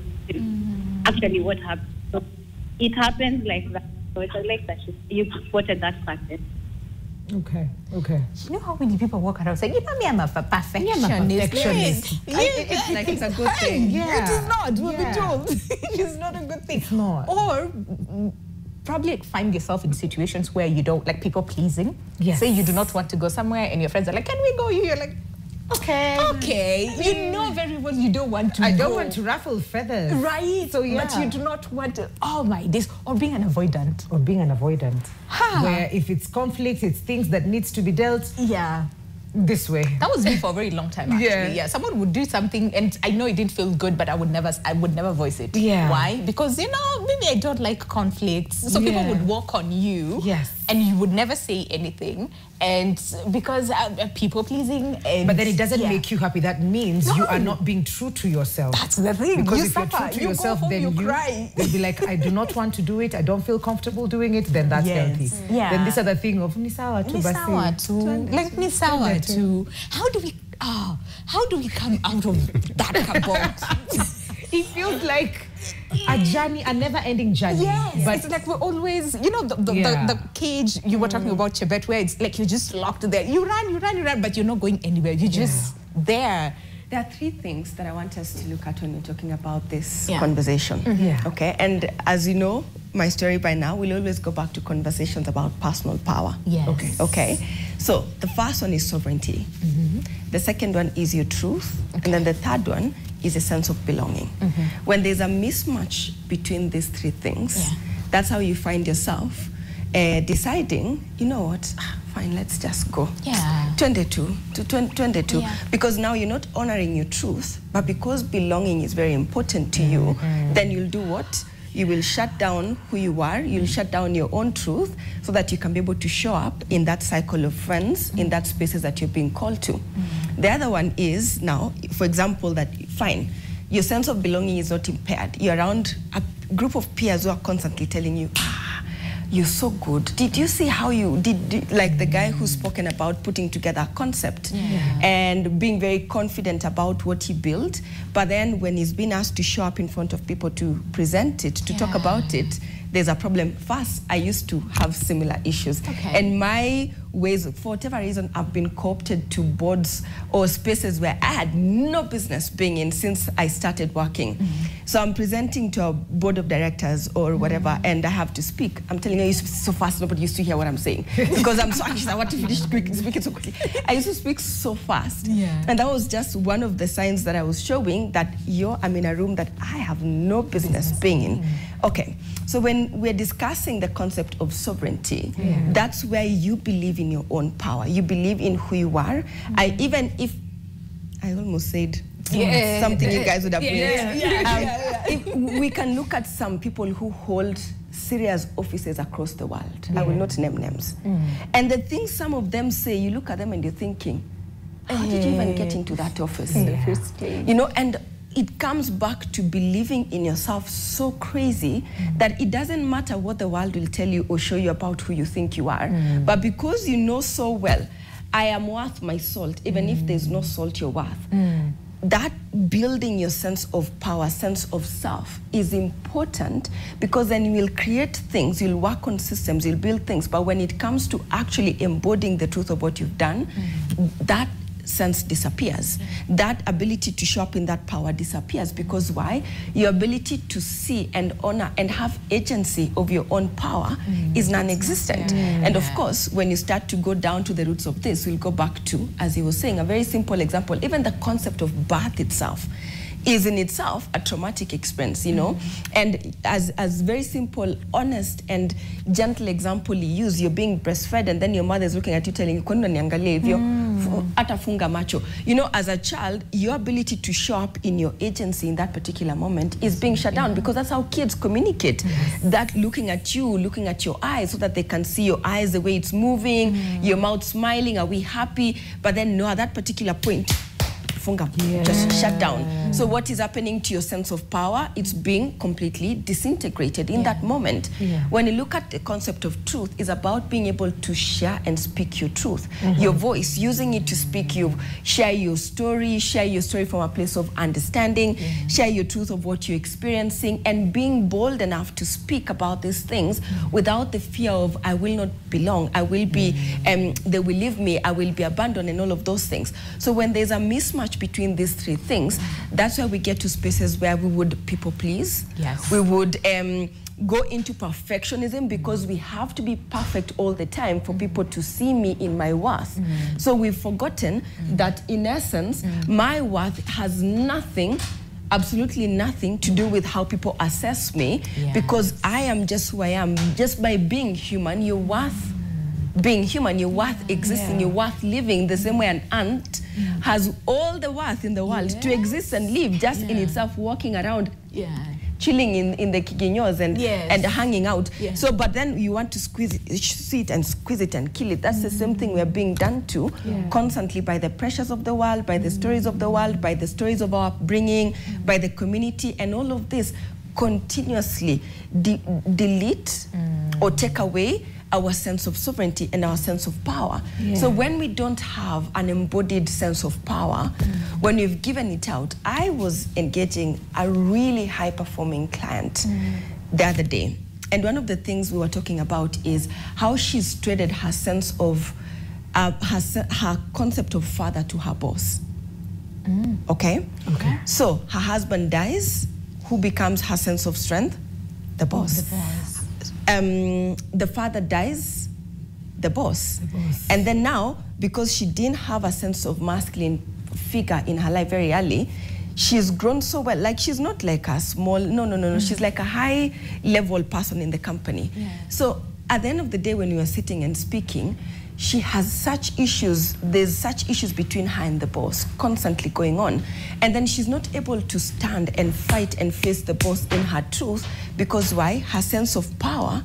actually what happened. So it happens like that. So it's like that you spotted that pattern. Okay. You know how many people walk around saying, you know me, I'm a perfectionist. It's like it's a good thing. It is not. We'll be told. It is not a good thing. It's not. Or probably find yourself in situations where you don't, like people pleasing. Yes. Say you do not want to go somewhere and your friends are like, can we go? You're like, okay. You know very well you don't want to I don't want to ruffle feathers. Right. So but you do not want to, oh my days, or being an avoidant. Where if it's conflict, it's things that needs to be dealt this way. That was me for a very long time, actually. Someone would do something and I know it didn't feel good, but I would never voice it. Why? Because, you know, maybe I don't like conflicts. So people would walk on you. And you would never say anything. And because people pleasing. But then it doesn't make you happy. That means you are not being true to yourself. That's the thing. Because if you're true to yourself, then you cry. They'll be like, I do not want to do it. I don't feel comfortable doing it. Then that's healthy. Then this other thing of nisawa tu. How do we come out of that cupboard? It feels like a journey, a never-ending journey. Yes, but it's like we're always, you know, the cage you were talking about, Chebet, where it's like you're just locked there. You run, but you're not going anywhere. You're just there. There are three things that I want us to look at when we're talking about this conversation. Okay, and as you know, my story by now will always go back to conversations about personal power. Yes. Okay. So the first one is sovereignty. The second one is your truth. And then the third one is a sense of belonging. When there's a mismatch between these three things, that's how you find yourself deciding, you know what, fine, let's just go. 22 to 22. Because now you're not honoring your truth, but because belonging is very important to you, then you'll do what? You will shut down who you are, you'll shut down your own truth so that you can be able to show up in that cycle of friends, in that spaces that you're being called to. The other one is now, for example, that fine, your sense of belonging is not impaired. You're around a group of peers who are constantly telling you, you're so good. Did you see how you did, like the guy who's spoken about putting together a concept and being very confident about what he built, but then when he's been asked to show up in front of people to present it, to talk about it, there's a problem. First, I used to have similar issues. And my ways, for whatever reason, I've been co-opted to boards or spaces where I had no business being in since I started working. So I'm presenting to a board of directors or whatever, and I have to speak. I'm telling you, I used to speak so fast, nobody used to hear what I'm saying. Because I'm so anxious, I want to finish speaking so quickly. I used to speak so fast. And that was just one of the signs that I was showing that, I'm in a room that I have no business being in. Okay, so when we're discussing the concept of sovereignty, that's where you believe in your own power. You believe in who you are. Even if, I almost said something you guys would have if we can look at some people who hold serious offices across the world. I will not name names. And the things some of them say, you look at them and you're thinking, how did you even get into that office? You know, and it comes back to believing in yourself so crazy that it doesn't matter what the world will tell you or show you about who you think you are. But because you know so well, I am worth my salt, even if there's no salt you're worth. That building your sense of power, sense of self is important, because then you will create things, you'll work on systems, you'll build things. But when it comes to actually embodying the truth of what you've done, that sense disappears. That ability to show up in that power disappears. Because why? Your ability to see and honor and have agency of your own power is non-existent. And of course, when you start to go down to the roots of this, we'll go back to, as he was saying, a very simple example. Even the concept of birth itself is in itself a traumatic experience, you know. And as very simple, honest and gentle example you use, you're being breastfed and then your mother is looking at you telling you, atafunga macho. You know, as a child, your ability to show up in your agency in that particular moment is being shut down, because that's how kids communicate. That looking at you, looking at your eyes so that they can see your eyes, the way it's moving, your mouth smiling, are we happy? But then no, at that particular point, just shut down. So what is happening to your sense of power? It's being completely disintegrated in that moment. When you look at the concept of truth, it's about being able to share and speak your truth. Your voice, using it to speak, share your story from a place of understanding, share your truth of what you're experiencing, and being bold enough to speak about these things without the fear of, I will not belong, I will be, they will leave me, I will be abandoned, and all of those things. So when there's a mismatch between these three things, that's where we get to spaces where we would people please. We would go into perfectionism, because we have to be perfect all the time for people to see me in my worth. So we've forgotten that in essence, my worth has nothing, absolutely nothing to do with how people assess me, because I am just who I am. Just by being human, you're worth being human, you're worth existing, you're worth living the same way an ant has all the worth in the world to exist and live just in itself, walking around, chilling in the kiginyos and hanging out. So, but then you want to squeeze it and squeeze it and kill it. That's the same thing we're being done to constantly by the pressures of the world, by the stories of the world, by the stories of our upbringing, by the community, and all of this continuously delete or take away our sense of sovereignty and our sense of power. So when we don't have an embodied sense of power, when we've given it out, I was engaging a really high-performing client the other day. And one of the things we were talking about is how she's traded her sense of, her concept of father to her boss. Okay? So her husband dies, who becomes her sense of strength? The boss. The father dies, the boss. And then now, because she didn't have a sense of masculine figure in her life very early, she's grown so well. Like, she's not like a small, no. She's like a high-level person in the company. So at the end of the day, when we were sitting and speaking, she has such issues, there's such issues between her and the boss constantly going on. And then she's not able to stand and fight and face the boss in her truth, because why? Her sense of power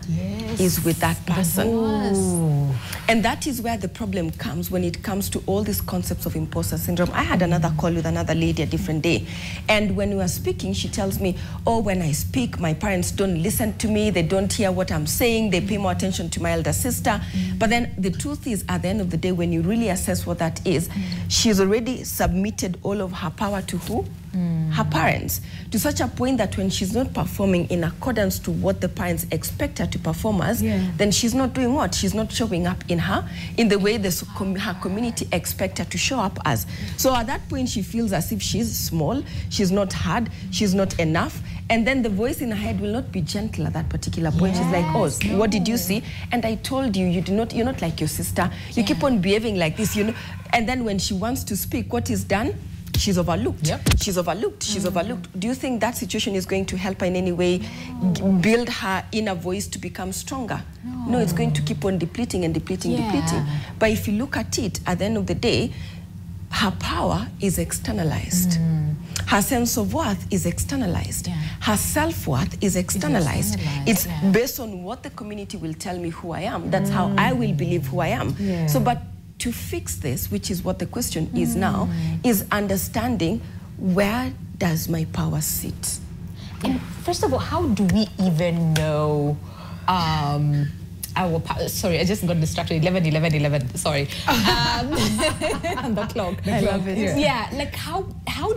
is with that person. And that is where the problem comes when it comes to all these concepts of imposter syndrome. I had another call with another lady a different day. And when we were speaking, she tells me, oh, when I speak, my parents don't listen to me. They don't hear what I'm saying. They pay more attention to my elder sister. But then the truth is, at the end of the day, when you really assess what that is, she's already submitted all of her power to who? Her parents, to such a point that when she's not performing in accordance to what the parents expect her to perform as, then she's not doing what? She's not showing up in the way her community expect her to show up as. So at that point, she feels as if she's small, she's not heard, she's not enough. And then the voice in her head will not be gentle at that particular point. She's like, oh, what did you see? And I told you, you're not like your sister. You keep on behaving like this, you know. And then when she wants to speak, what is done? She's overlooked. She's overlooked. She's overlooked. Do you think that situation is going to help her in any way build her inner voice to become stronger? No, it's going to keep on depleting and depleting. But if you look at it, at the end of the day, her power is externalized. Her sense of worth is externalized. Her self-worth is externalized. It's based on what the community will tell me who I am. That's how I will believe who I am. So, but to fix this, which is what the question is now, is understanding, where does my power sit? And first of all, how do we even know our power? Sorry, I just got distracted. 11, sorry. And the clock. I love it. Yeah, like how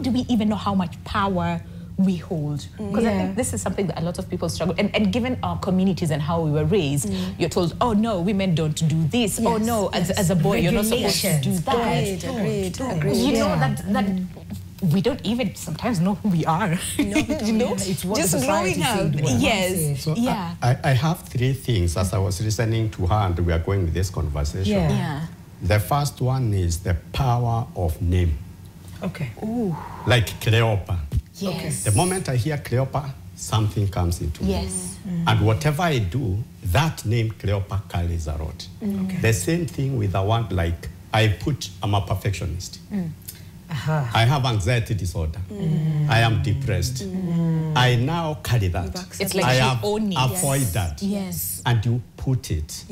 do we even know how much power we hold? Because I think this is something that a lot of people struggle. And given our communities and how we were raised, you're told, oh no, women don't do this. Oh no, as a boy, you're not supposed to do that. Agreed. You know, that we don't even sometimes know who we are. You know, it's what just growing up. Yes. So I have three things as I was listening to her and we are going with this conversation. The first one is the power of name. Like Cleopa. The moment I hear Cleopa, something comes into me. And whatever I do, that name Cleopa carries a lot. The same thing with the one like I'm a perfectionist. I have anxiety disorder. I am depressed. I now carry that. It's like I you have own it. avoid that. And you put it.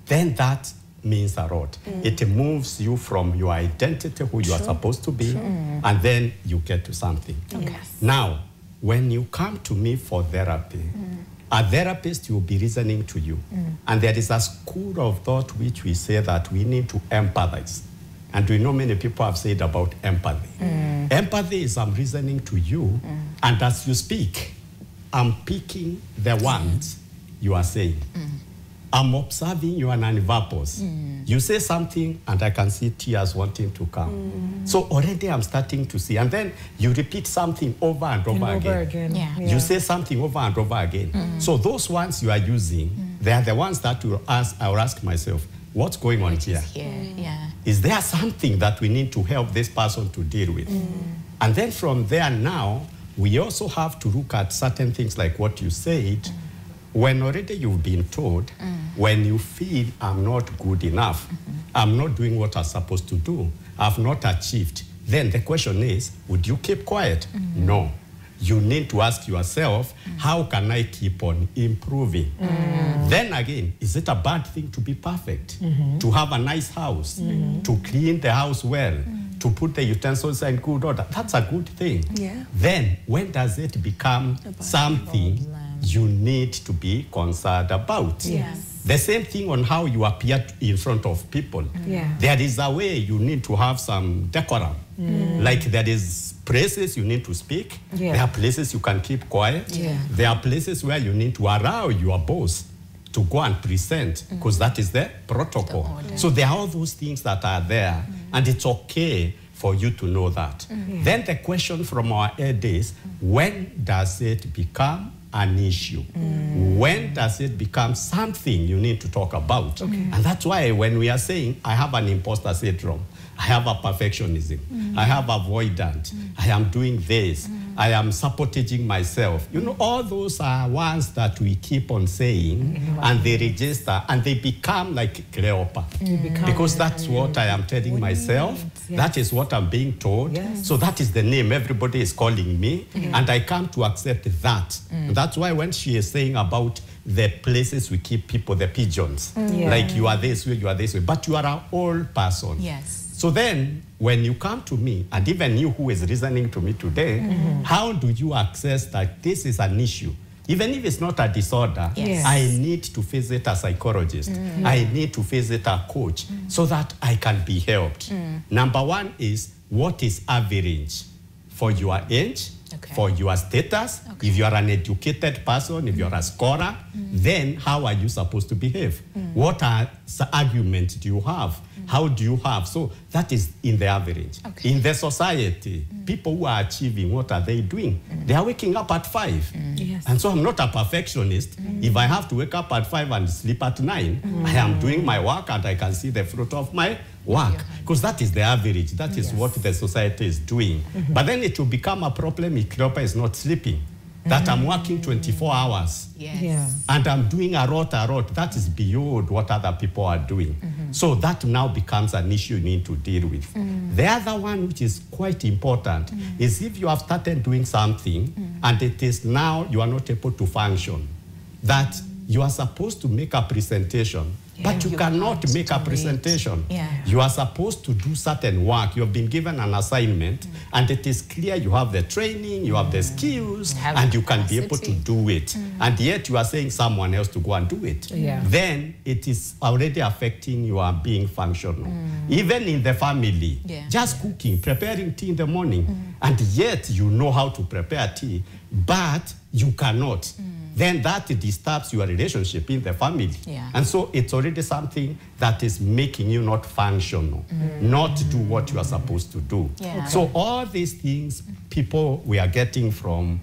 Then that means a lot. It moves you from your identity, who you are supposed to be, and then you get to something. Now, when you come to me for therapy, a therapist will be listening to you. And there is a school of thought which we say that we need to empathize. And we know many people have said about empathy. Empathy is I'm listening to you, and as you speak, I'm picking the ones you are saying. I'm observing your non-verbals. You say something, and I can see tears wanting to come. So already I'm starting to see. And then you repeat something over and over again. You say something over and over again. So those ones you are using, they are the ones that I will ask myself, what's going on here? Is there something that we need to help this person to deal with? And then from there now, we also have to look at certain things like what you said. When already you've been told, when you feel I'm not good enough, I'm not doing what I'm supposed to do, I've not achieved, then the question is, would you keep quiet? No. You need to ask yourself, how can I keep on improving? Then again, is it a bad thing to be perfect? To have a nice house, to clean the house well, to put the utensils in good order? That's a good thing. Then when does it become something you need to be concerned about? The same thing on how you appear in front of people. There is a way you need to have some decorum. Like there is places you need to speak. There are places you can keep quiet. There are places where you need to allow your boss to go and present, because that is the protocol. So there are all those things that are there, and it's okay for you to know that. Then the question from our head is, when does it become an issue? When does it become something you need to talk about? And that's why when we are saying, I have an imposter syndrome, I have a perfectionism, I have avoidant, I am doing this, I am sabotaging myself. You know, all those are ones that we keep on saying, and they register, and they become like Cleopa. Because that's what I am telling myself. That is what I'm being told. So that is the name everybody is calling me, and I come to accept that. That's why when she is saying about the places we keep people, the pigeons, like you are this way, you are this way, but you are an old person. So then, when you come to me, and even you who is listening to me today, how do you access that this is an issue? Even if it's not a disorder, I need to visit a psychologist. I need to visit a coach so that I can be helped. Number one is, what is average for your age, for your status? If you are an educated person, if you are a scholar, then how are you supposed to behave? What arguments do you have? How do you have? So that is in the average. In the society, people who are achieving, what are they doing? They are waking up at 5. And so I'm not a perfectionist. If I have to wake up at 5 and sleep at 9, I am doing my work and I can see the fruit of my work. Because that is the average. That is what the society is doing. But then it will become a problem if Cleopa is not sleeping. That I'm working 24 hours. And I'm doing a lot. That is beyond what other people are doing. So that now becomes an issue you need to deal with. The other one, which is quite important, is if you have started doing something and it is now you are not able to function, that you are supposed to make a presentation, but you cannot make a presentation. You are supposed to do certain work. You have been given an assignment, and it is clear you have the training, you have the skills, and you can be able to do it. And yet you are saying someone else to go and do it. Then it is already affecting your being functional. Even in the family, just cooking, preparing tea in the morning, and yet you know how to prepare tea, but you cannot. Then that disturbs your relationship in the family. And so it's already something that is making you not functional, not do what you are supposed to do. So all these things people we are getting from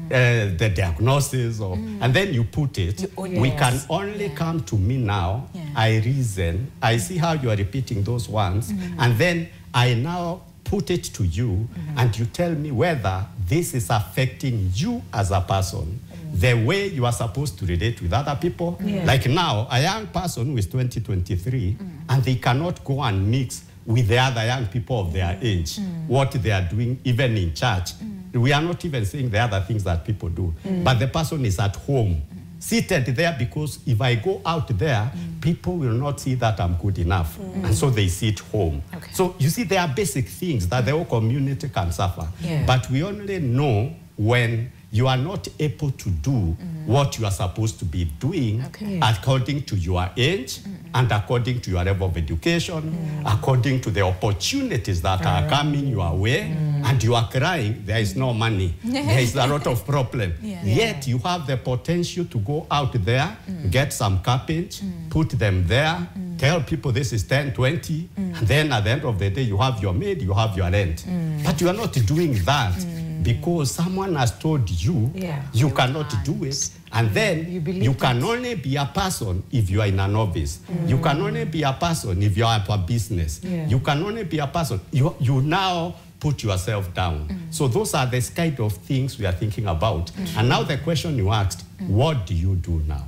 the diagnosis, and then you put it, we can only come to me now, I reason, I see how you are repeating those ones, and then I now put it to you, and you tell me whether this is affecting you as a person, the way you are supposed to relate with other people. Like now, a young person who is 23, and they cannot go and mix with the other young people of their age, what they are doing, even in church. We are not even saying the other things that people do, but the person is at home, seated there, because if I go out there, people will not see that I'm good enough. And so they sit home. So you see, there are basic things that the whole community can suffer. But we only know when you are not able to do what you are supposed to be doing according to your age and according to your level of education, according to the opportunities that are coming your way, and you are crying, there is no money, there is a lot of problem. Yet you have the potential to go out there, get some cabbage, put them there, tell people this is 10, 20, and then at the end of the day, you have your maid, you have your rent. But you are not doing that. Because someone has told you, you cannot do it. And then you can only be a person if you are in an office. You can only be a person if you are a business. You can only be a person. You now put yourself down. So those are the kind of things we are thinking about. And now the question you asked, what do you do now?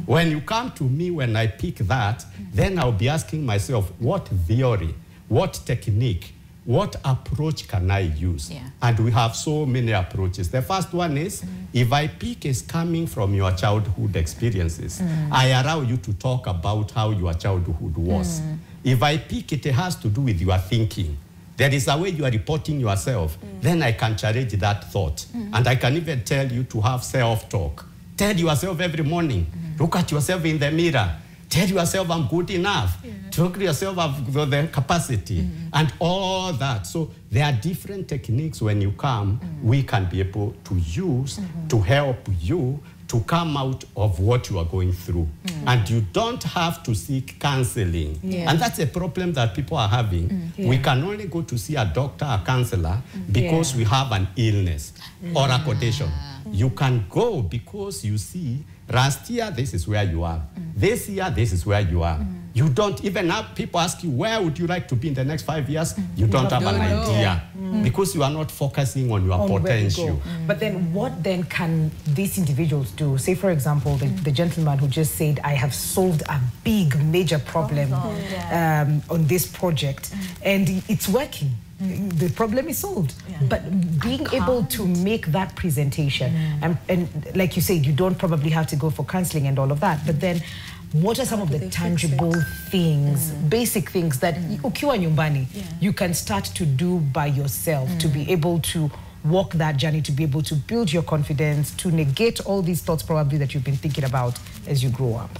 When you come to me, when I pick that, then I'll be asking myself, what theory, what technique, what approach can I use? And we have so many approaches. The first one is, if I pick is coming from your childhood experiences, I allow you to talk about how your childhood was. If I pick it has to do with your thinking, there is a way you are reporting yourself, then I can challenge that thought. And I can even tell you to have self-talk. Tell yourself every morning. Look at yourself in the mirror. Tell yourself I'm good enough. Talk to yourself of the capacity and all that. So there are different techniques when you come, we can be able to use to help you to come out of what you are going through. And you don't have to seek counseling. And that's a problem that people are having. We can only go to see a doctor, a counselor, because we have an illness or a condition. You can go because you see, last year, this is where you are. This year, this is where you are. You don't even have people ask you, where would you like to be in the next 5 years? You don't have an idea because you are not focusing on your potential. But then what then can these individuals do? Say, for example, the gentleman who just said, I have solved a big, major problem on this project, and it's working. The problem is solved. But being able to make that presentation, and like you said, you don't probably have to go for counseling and all of that, but then what are some of the tangible things, basic things that ukiwa nyumbani, you can start to do by yourself to be able to walk that journey, to be able to build your confidence, to negate all these thoughts probably that you've been thinking about as you grow up?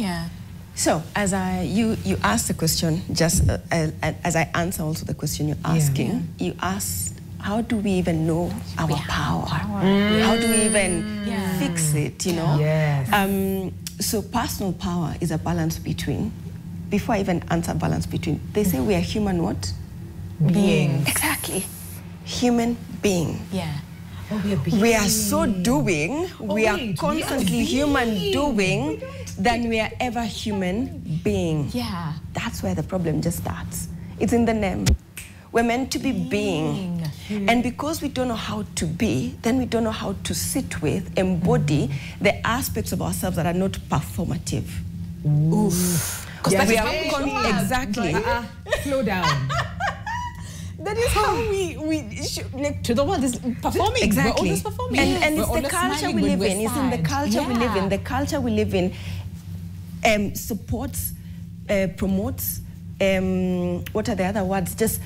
So, as you asked the question, just as I answer also the question you're asking, you asked, how do we even know our power? How do we even fix it, you know? So personal power is a balance between, before I even answer balance between, they say we are human what? Beings. Exactly. Human being. We are so doing, we are constantly human doing than we are ever human being. That's where the problem just starts. It's in the name. We're meant to be being. And because we don't know how to be, then we don't know how to sit with, embody the aspects of ourselves that are not performative. Because we are exactly. Slow down. That is how we should, like, to the world is performing. Exactly. We're always performing. And it's the culture we live in. It's in the culture we live in. The culture we live in supports, promotes, what are the other words? Just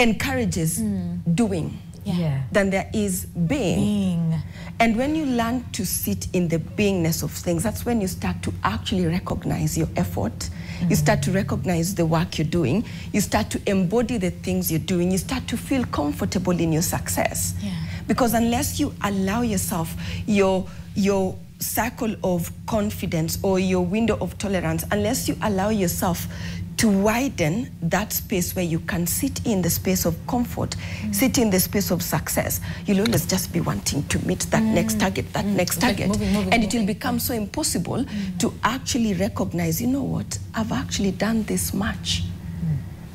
encourages doing than there is being. And when you learn to sit in the beingness of things, that's when you start to actually recognize your effort. You start to recognize the work you're doing. You start to embody the things you're doing. You start to feel comfortable in your success. Because unless you allow yourself your circle of confidence or your window of tolerance, unless you allow yourself to widen that space where you can sit in the space of comfort, sit in the space of success, you'll always just be wanting to meet that next target, and it will become so impossible to actually recognize, you know what, I've actually done this much.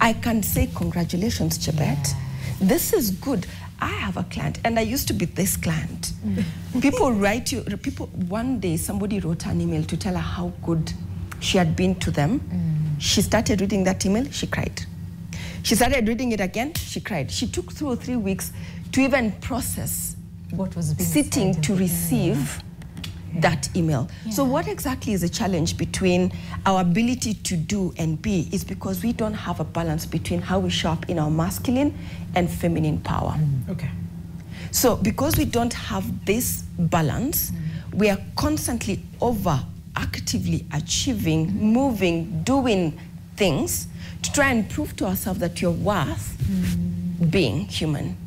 I can say, congratulations, Chebet. This is good. I have a client, and I used to be this client. People write you, one day somebody wrote an email to tell her how good she had been to them. She started reading that email, she cried. She started reading it again, she cried. She took 2 or 3 weeks to even process what was sitting to receive that email. So what exactly is the challenge between our ability to do and be is because we don't have a balance between how we show up in our masculine and feminine power. So because we don't have this balance, we are constantly actively achieving, moving, doing things to try and prove to ourselves that you're worth being human.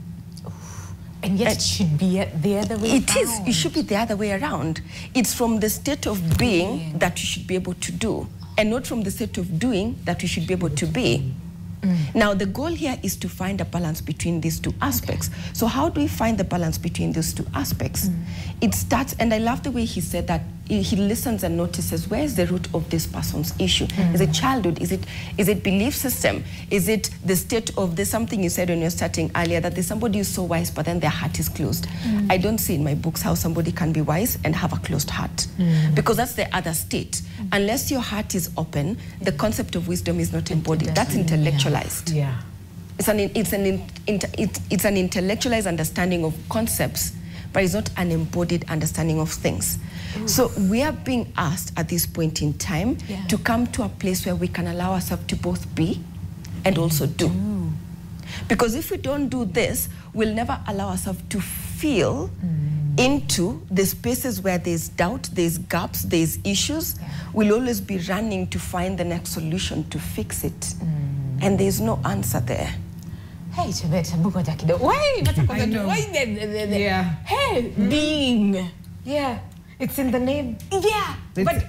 And yet it should be the other way around. It should be the other way around. It's from the state of being that you should be able to do, and not from the state of doing that you should be able to be. Now, the goal here is to find a balance between these two aspects. So how do we find the balance between those two aspects? It starts, and I love the way he said that he listens and notices, where is the root of this person's issue? Is it childhood? Is it belief system? Is it the state of, there's something you said when you're starting earlier, that there's somebody who's so wise, but then their heart is closed. I don't see in my books how somebody can be wise and have a closed heart. Because that's the other state. Unless your heart is open, the concept of wisdom is not embodied. That's intellectualized. It's an intellectualized understanding of concepts, but it's not an embodied understanding of things. So we are being asked at this point in time to come to a place where we can allow ourselves to both be and also do. Because if we don't do this, we'll never allow ourselves to feel into the spaces where there's doubt, there's gaps, there's issues, we'll always be running to find the next solution to fix it. And there's no answer there. Hey, being. Yeah, it's in the name. Yeah, but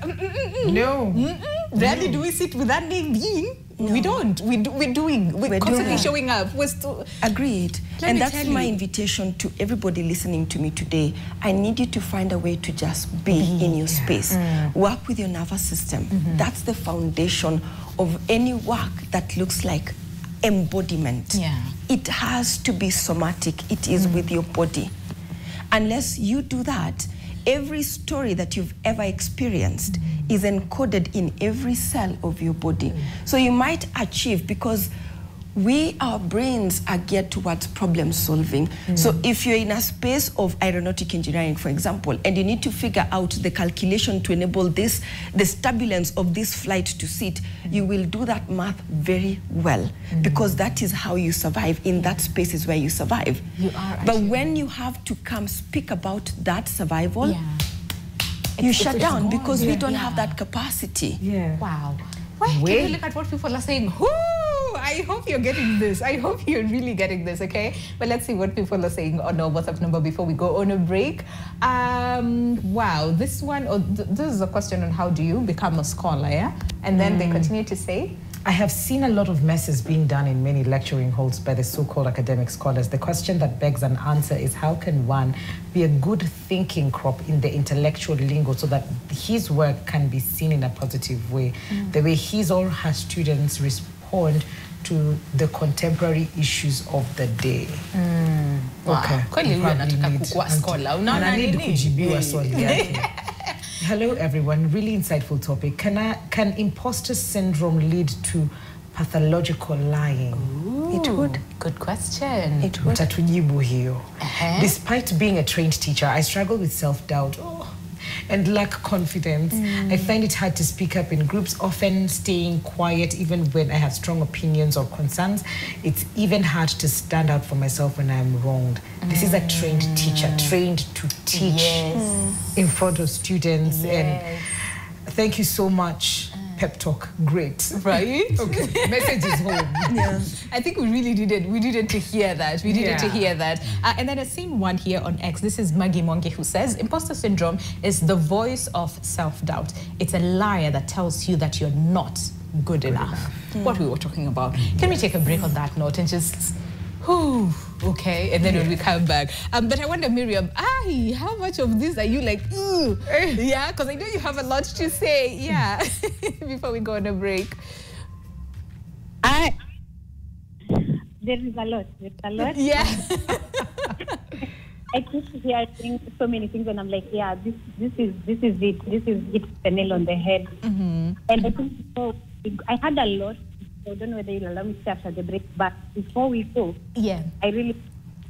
no. Rarely do we sit with that name being. No. We don't. We're constantly showing up. We're still... Agreed. And that's my invitation to everybody listening to me today. I need you to find a way to just be in your space. Work with your nervous system. That's the foundation of any work that looks like embodiment. It has to be somatic. It is with your body. Unless you do that, every story that you've ever experienced is encoded in every cell of your body. So you might achieve, because our brains are geared towards problem solving. So if you're in a space of aeronautic engineering, for example, and you need to figure out the calculation to enable this, the turbulence of this flight to sit, you will do that math very well, because that is how you survive. In that space is where you survive. But when you have to come speak about that survival, you shut down, because we don't have that capacity. Wow. Can you look at what people are saying? I hope you're getting this. I hope you're really getting this, okay? But let's see what people are saying on our WhatsApp number before we go on a break. Wow, this one, this is a question on how do you become a scholar, yeah? And then they continue to say, I have seen a lot of messes being done in many lecturing halls by the so-called academic scholars. The question that begs an answer is, how can one be a good thinking crop in the intellectual lingo so that his work can be seen in a positive way? The way his or her students respond to the contemporary issues of the day. Okay. Hello, everyone. Really insightful topic. Can imposter syndrome lead to pathological lying? Ooh, it would. Good question. It would. Despite being a trained teacher, I struggle with self-doubt and lack confidence. I find it hard to speak up in groups, often staying quiet even when I have strong opinions or concerns. It's even hard to stand out for myself when I'm wronged. This is a trained teacher, trained to teach in front of students. And thank you so much. Pep talk, great. Right? Okay, message is home. I think we really needed to hear that. We needed to hear that. And then I've seen one here on X. This is Maggie Monge, who says, imposter syndrome is the voice of self-doubt. It's a liar that tells you that you're not good enough. What we were talking about. Can we take a break on that note and just... okay, and then when we come back. But I wonder, Miriam, how much of this are you like, yeah, because I know you have a lot to say, before we go on a break. There is a lot. There's a lot. Yeah. I keep hearing so many things, and I'm like, this is it. This is it, the nail on the head. And I think I had a lot. I don't know whether you'll allow me to say after the break, but before we go, I really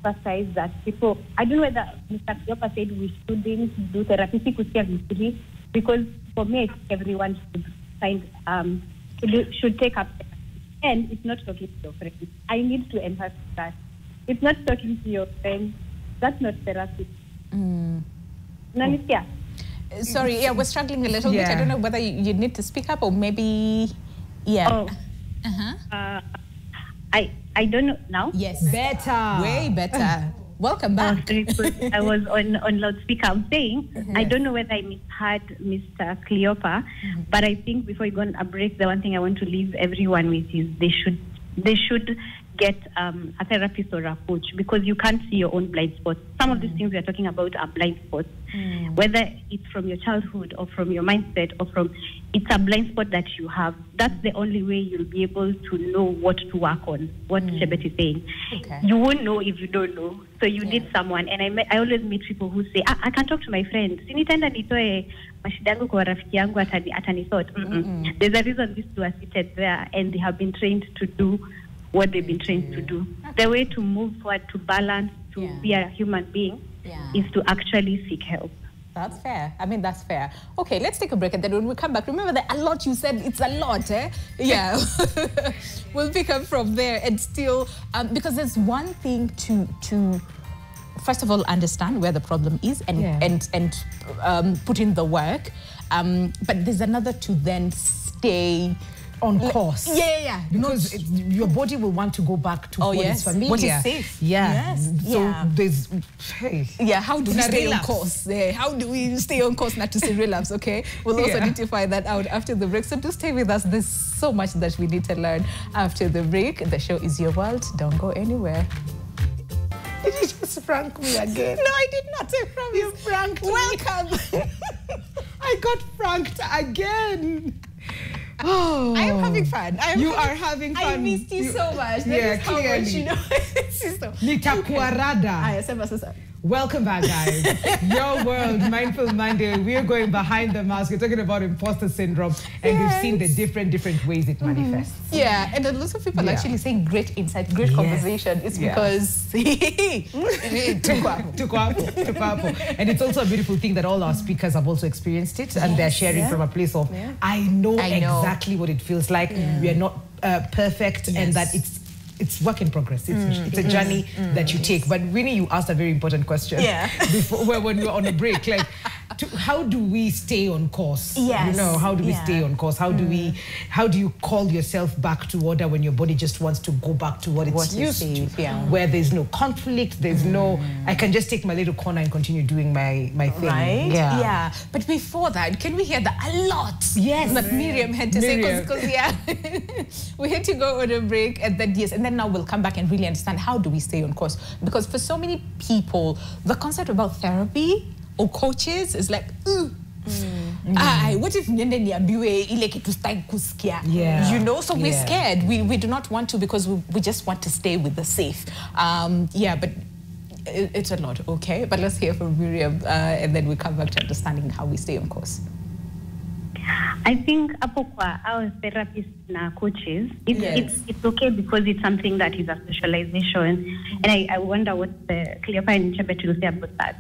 emphasize that people, I don't know whether Mr. Cleopa said we shouldn't do therapy, because for me, I think everyone should find, should take up therapy. And it's not talking to your friends. I need to emphasize that. It's not talking to your friends. That's not therapy. Sorry, we're struggling a little bit. I don't know whether you need to speak up or maybe, I don't know now. Yes, better, way better. Welcome back. I was on loudspeaker. I'm saying I don't know whether I misheard Mr. Cleopa, but I think before we go on a break, the one thing I want to leave everyone with is they should get a therapist or a coach, because you can't see your own blind spots. Some of these things we are talking about are blind spots, whether it's from your childhood or from your mindset or from, it's a blind spot that you have. That's the only way you'll be able to know what to work on, what Shebet is saying. You won't know if you don't know. So you need someone. And I always meet people who say, I can talk to my friends. Sinitaenda nitoe mashida yangu kwa rafiki yangu atanisort. There's a reason these two are seated there, and they have been trained to do what they've been trained to do. The way to move forward, to balance, to be a human being is to actually seek help. That's fair. I mean, that's fair. Okay, let's take a break, and then when we come back, remember that a lot you said, it's a lot, eh? Yeah. We'll pick up from there and still, because there's one thing first of all, understand where the problem is and put in the work. But there's another to then stay on course. Yeah. Because your body will want to go back to what is familiar. What is safe. Yeah. Yes. So there's... how do we stay on course? How do we stay on course not to see relapse, okay? We'll also need to find that out after the break. So do stay with us. There's so much that we need to learn after the break. The show is Your World. Don't go anywhere. Did you just prank me again? No, I did not say prank. You pranked me. Welcome. I got pranked again. Oh, I am having fun. You are having fun. I missed you so much. Clearly. Nitakuarada. Welcome back, guys. Your World, Mindful Monday. We are going behind the mask. We're talking about imposter syndrome, and we've seen the different ways it manifests. Yeah, and a lot of people actually saying great insight, great conversation. It's because and it's also a beautiful thing that all our speakers have also experienced it, and they're sharing from a place of I know exactly what it feels like. We are not perfect, and that it's work in progress. It's a journey that you take. But Winnie, you asked a very important question. Before, when we were on a break, like, how do we stay on course? Yes. You know, how do we stay on course? How do you call yourself back to order when your body just wants to go back to what it's used to? Where there's no conflict, there's no, I can just take my little corner and continue doing my thing. Right? Yeah. But before that, can we hear the a lot that Miriam had to say? Because we had to go on a break, and then and then now we'll come back and really understand how do we stay on course. Because for so many people, the concept about therapy or coaches is like, what if you know, so we're scared. We do not want to, because we just want to stay with the safe. But it's a lot, okay? But let's hear from Miriam, and then we come back to understanding how we stay on course. I think our therapists and coaches, it's okay because it's something that is a socialization. And I wonder what the Cleopa and Chebet will say about that.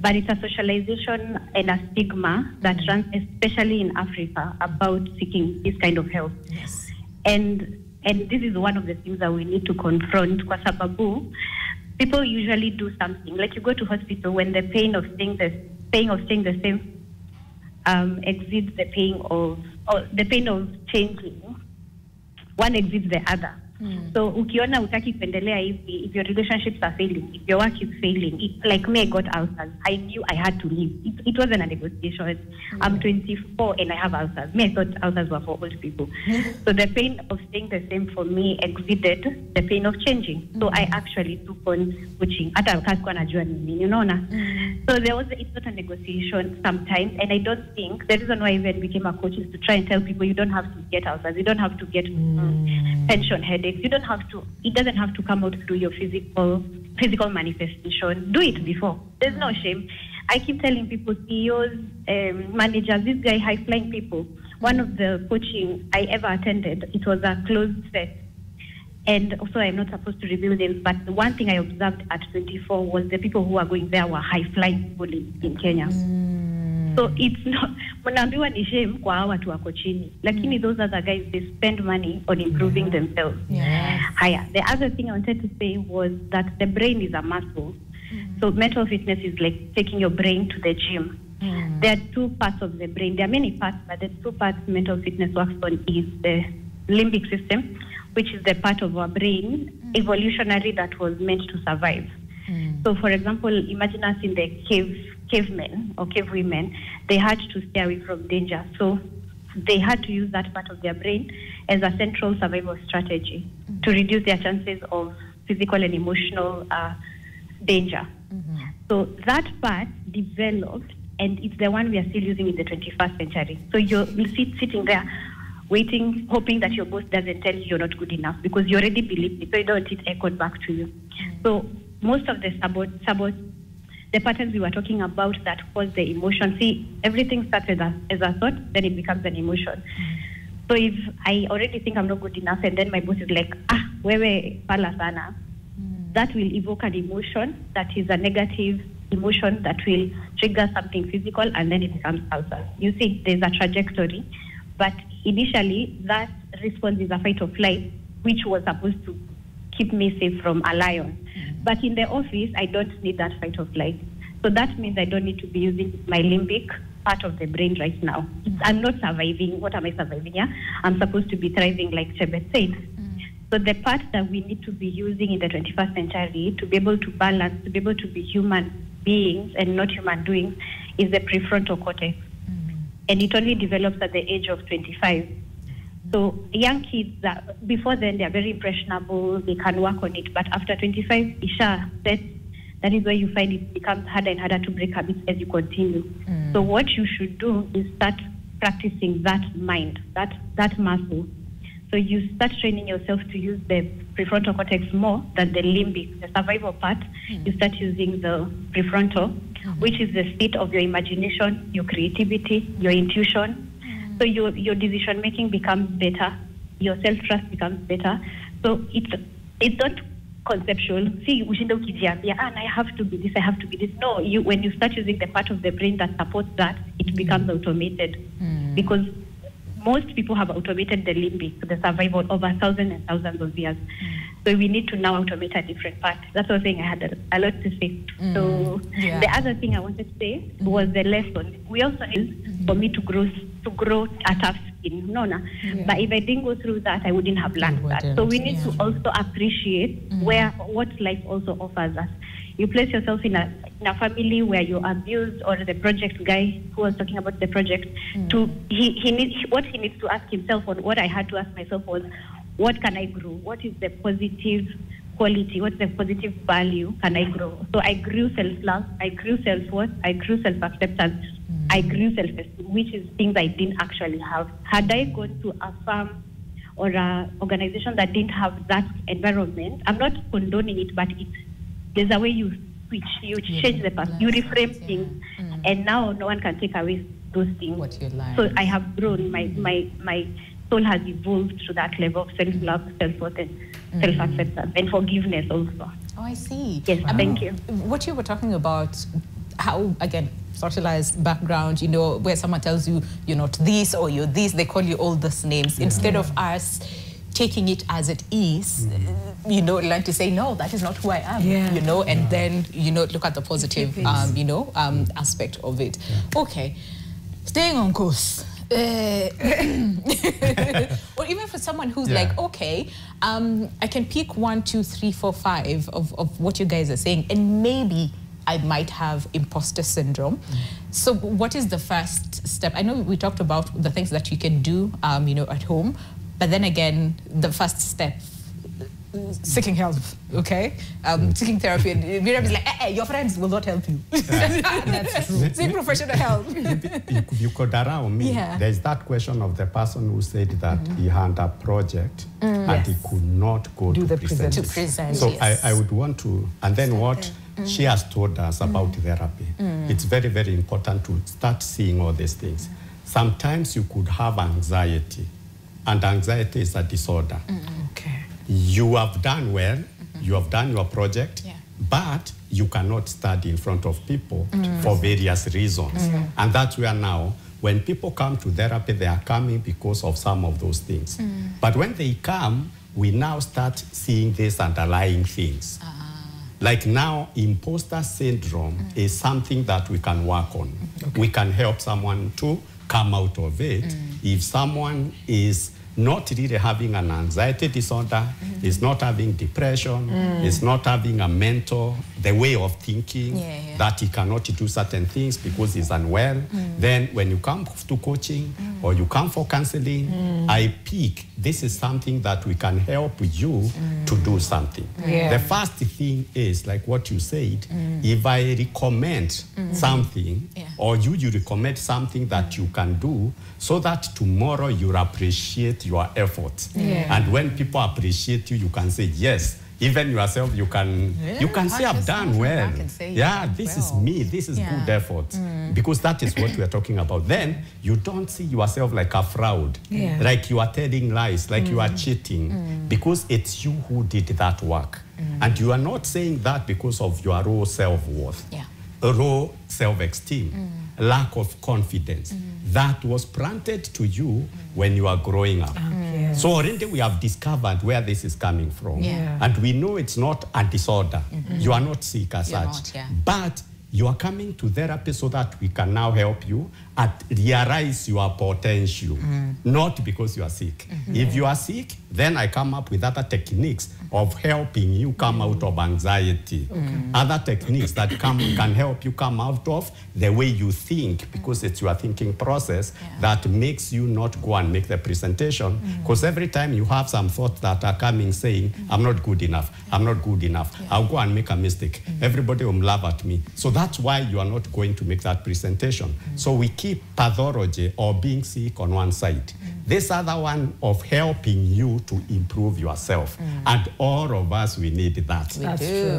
But it's a socialization and a stigma that runs, especially in Africa, about seeking this kind of help. And this is one of the things that we need to confront. Kwa sababu, people usually do something. Like you go to hospital when the pain of staying the same exceeds the pain of changing. One exceeds the other. So ukiona utaki kuendelea hivi, if your relationships are failing, if your work is failing, like me, I got ulcers. I knew I had to leave. It wasn't a negotiation. I'm 24 and I have ulcers. Me, I thought ulcers were for old people. So the pain of staying the same for me exceeded the pain of changing. So I actually took on coaching. So it's not a negotiation sometimes, and I don't think the reason why I even became a coach is to try and tell people you don't have to get ulcers, you don't have to get pension headaches. You don't have to. It doesn't have to come out through your physical manifestation. Do it before. There's no shame. I keep telling people, CEOs, managers, these guys, high-flying people. One of the coaching I ever attended, it was a closed set. And also, I'm not supposed to reveal names, but the one thing I observed at 24 was the people who were going there were high-flying people in Kenya. So it's not, mnaambiwa ni shame kwa hawa watu wako chini. Lakini those other guys, they spend money on improving themselves. Higher. The other thing I wanted to say was that the brain is a muscle. So mental fitness is like taking your brain to the gym. There are two parts of the brain. There are many parts, but the two parts mental fitness works on is the limbic system, which is the part of our brain, evolutionary, that was meant to survive. So, for example, imagine us in the cavemen or cave women. They had to stay away from danger. So they had to use that part of their brain as a central survival strategy to reduce their chances of physical and emotional danger. So that part developed, and it's the one we are still using in the 21st century. So you're sitting there waiting, hoping that your boss doesn't tell you you're not good enough, because you already believe it, so you don't want it echoed back to you. So most of the the patterns we were talking about that cause the emotion. See, everything starts as a thought, then it becomes an emotion. So if I already think I'm not good enough, and then my boss is like, wewe pala sana, that will evoke an emotion that is a negative emotion that will trigger something physical, and then it becomes ulcer. You see, there's a trajectory, but initially that response is a fight or flight, which was supposed to keep me safe from a lion. But in the office, I don't need that fight of flight. So that means I don't need to be using my limbic part of the brain right now. I'm not surviving. What am I surviving here? I'm supposed to be thriving, like Chebet said. So the part that we need to be using in the 21st century to be able to balance, to be able to be human beings and not human doings, is the prefrontal cortex. And it only develops at the age of 25. So young kids, before then, they're very impressionable, they can work on it. But after 25, Isha said, that is where you find it becomes harder and harder to break habits as you continue. So what you should do is start practicing that mind, that muscle. So you start training yourself to use the prefrontal cortex more than the limbic, the survival part. You start using the prefrontal, which is the seat of your imagination, your creativity, your intuition. So your decision making becomes better, your self-trust becomes better. So it's not conceptual. See, I have to be this, I have to be this. No, when you start using the part of the brain that supports that, it becomes automated. Because most people have automated the limbic, the survival, over thousands and thousands of years. So we need to now automate a different part. That's what I was saying. I had a lot to say. So the other thing I wanted to say was the lesson. We also need for me to grow a tough skin. But if I didn't go through that, I wouldn't have learned that. So we need to also appreciate what life also offers us. You place yourself in a family where you're abused, or the project guy who was talking about the project, what he needs to ask himself, or what I had to ask myself was, what can I grow? What is the positive quality? What's the positive value can I grow? So I grew self-love, I grew self-worth, I grew self-acceptance, I grew self-esteem, which is things I didn't actually have. Had I gone to a firm or an organization that didn't have that environment, I'm not condoning it, but there's a way you switch, you change the path, you reframe things, and now no one can take away those things. What you like. So I have grown, my soul has evolved to that level of self-love, self-worth, and self-acceptance, and forgiveness also. Oh, I see. Yes, thank you. What you were talking about, how, again, socialized background, where someone tells you you're not this or you're this, they call you all those names. Instead of us taking it as it is, learn to say, no, that is not who I am, and then, look at the positive, aspect of it. Okay, staying on course. Or even for someone who's like, okay, I can pick 1, 2, 3, 4, 5 of what you guys are saying, and maybe I might have imposter syndrome. So what is the first step? I know we talked about the things that you can do, at home, but then again, the first step, seeking help, okay? Seeking therapy. And Miriam is like, your friends will not help you. That's true. Seek professional help. You could around me. There's that question of the person who said that he had a project and he could not go to present. So I would want to, and then what she has told us about therapy. It's very, very important to start seeing all these things. Sometimes you could have anxiety, and anxiety is a disorder. Okay. You have done well, you have done your project, but you cannot study in front of people for various reasons. And that's where now, when people come to therapy, they are coming because of some of those things. But when they come, we now start seeing these underlying things. Like now, imposter syndrome is something that we can work on. We can help someone to come out of it. If someone is not really having an anxiety disorder, is not having depression, is not having a mental, the way of thinking, that he cannot do certain things because he's unwell. Then when you come to coaching or you come for counseling, I pick, this is something that we can help you to do something. The first thing is, like what you said, if I recommend something, or you recommend something that you can do, so that tomorrow you'll appreciate your effort. And when people appreciate you, you can say, yes, even yourself, you can say, I've done well. This is me, this is good effort. Because that is what we're talking about. Then you don't see yourself like a fraud, like you are telling lies, like you are cheating, because it's you who did that work. And you are not saying that because of your raw self-worth, raw self-esteem, lack of confidence. That was planted to you when you are growing up. So already we have discovered where this is coming from. And we know it's not a disorder. You are not sick as such. But you are coming to therapy so that we can now help you and realize your potential, not because you are sick. If you are sick, then I come up with other techniques of helping you come out of anxiety. Other techniques that can help you come out of the way you think, because it's your thinking process that makes you not go and make the presentation. Because every time you have some thoughts that are coming saying, I'm not good enough, I'm not good enough, I'll go and make a mistake. Everybody will laugh at me. So that's why you are not going to make that presentation. So we keep pathology or being sick on one side. This other one of helping you to improve yourself. And all of us, we need that.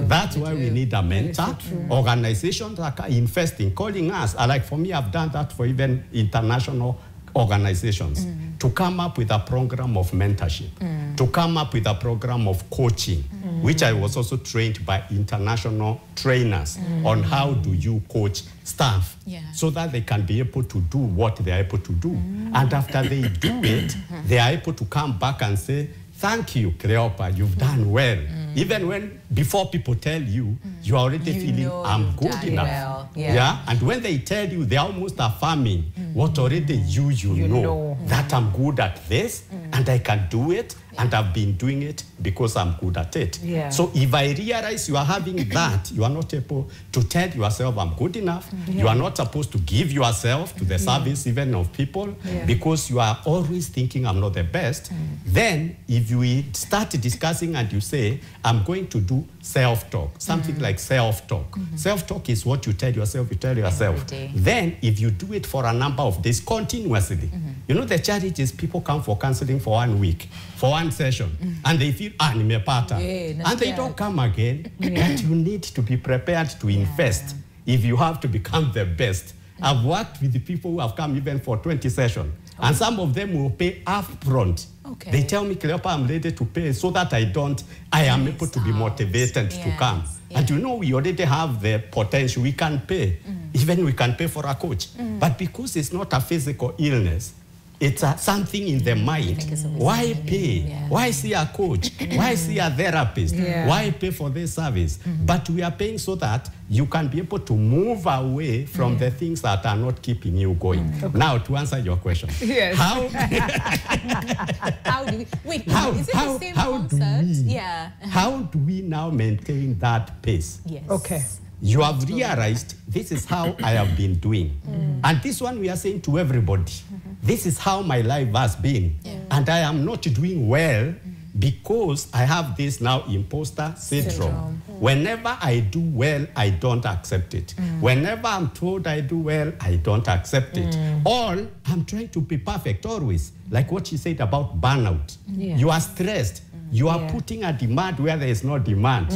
That's why we need a mentor. Organizations that are investing, calling us. Like for me, I've done that for even international organizations, to come up with a program of mentorship, to come up with a program of coaching, which I was also trained by international trainers on how do you coach staff so that they can be able to do what they are able to do. And after they do it, they are able to come back and say, thank you, Cleopa, you've done well. Even when, before people tell you, you're already feeling, I'm good enough. Well. And when they tell you, they're almost affirming what already you know, that I'm good at this, and I can do it, and I've been doing it because I'm good at it. So if I realize you are having that, you are not able to tell yourself, I'm good enough. You are not supposed to give yourself to the service even of people, because you are always thinking, I'm not the best. Then if you start discussing and you say, I'm going to do self-talk, something like self-talk. Self-talk is what you tell yourself, Then if you do it for a number of days continuously, you know the challenge is people come for counseling for 1 week, for one session, and they feel, nimepata, and they don't come again. But you need to be prepared to invest if you have to become the best. I've worked with the people who have come even for 20 sessions, and some of them will pay upfront. They tell me, Cleopa, I'm ready to pay so that I am able to be motivated to come. And you know, we already have the potential. We can pay. Even we can pay for a coach. But because it's not a physical illness, it's something in the mind. Why pay? Why see a coach? Why see a therapist? Why pay for this service? But we are paying so that you can be able to move away from the things that are not keeping you going. Now, to answer your question, how do we? Wait, is it the same concept? How do we now maintain that pace? You have realized this is how I have been doing. And this one we are saying to everybody, this is how my life has been. And I am not doing well because I have this now imposter syndrome. Whenever I do well, I don't accept it. Whenever I'm told I do well, I don't accept it. Or I'm trying to be perfect always. Like what she said about burnout. You are stressed. You are putting a demand where there is no demand.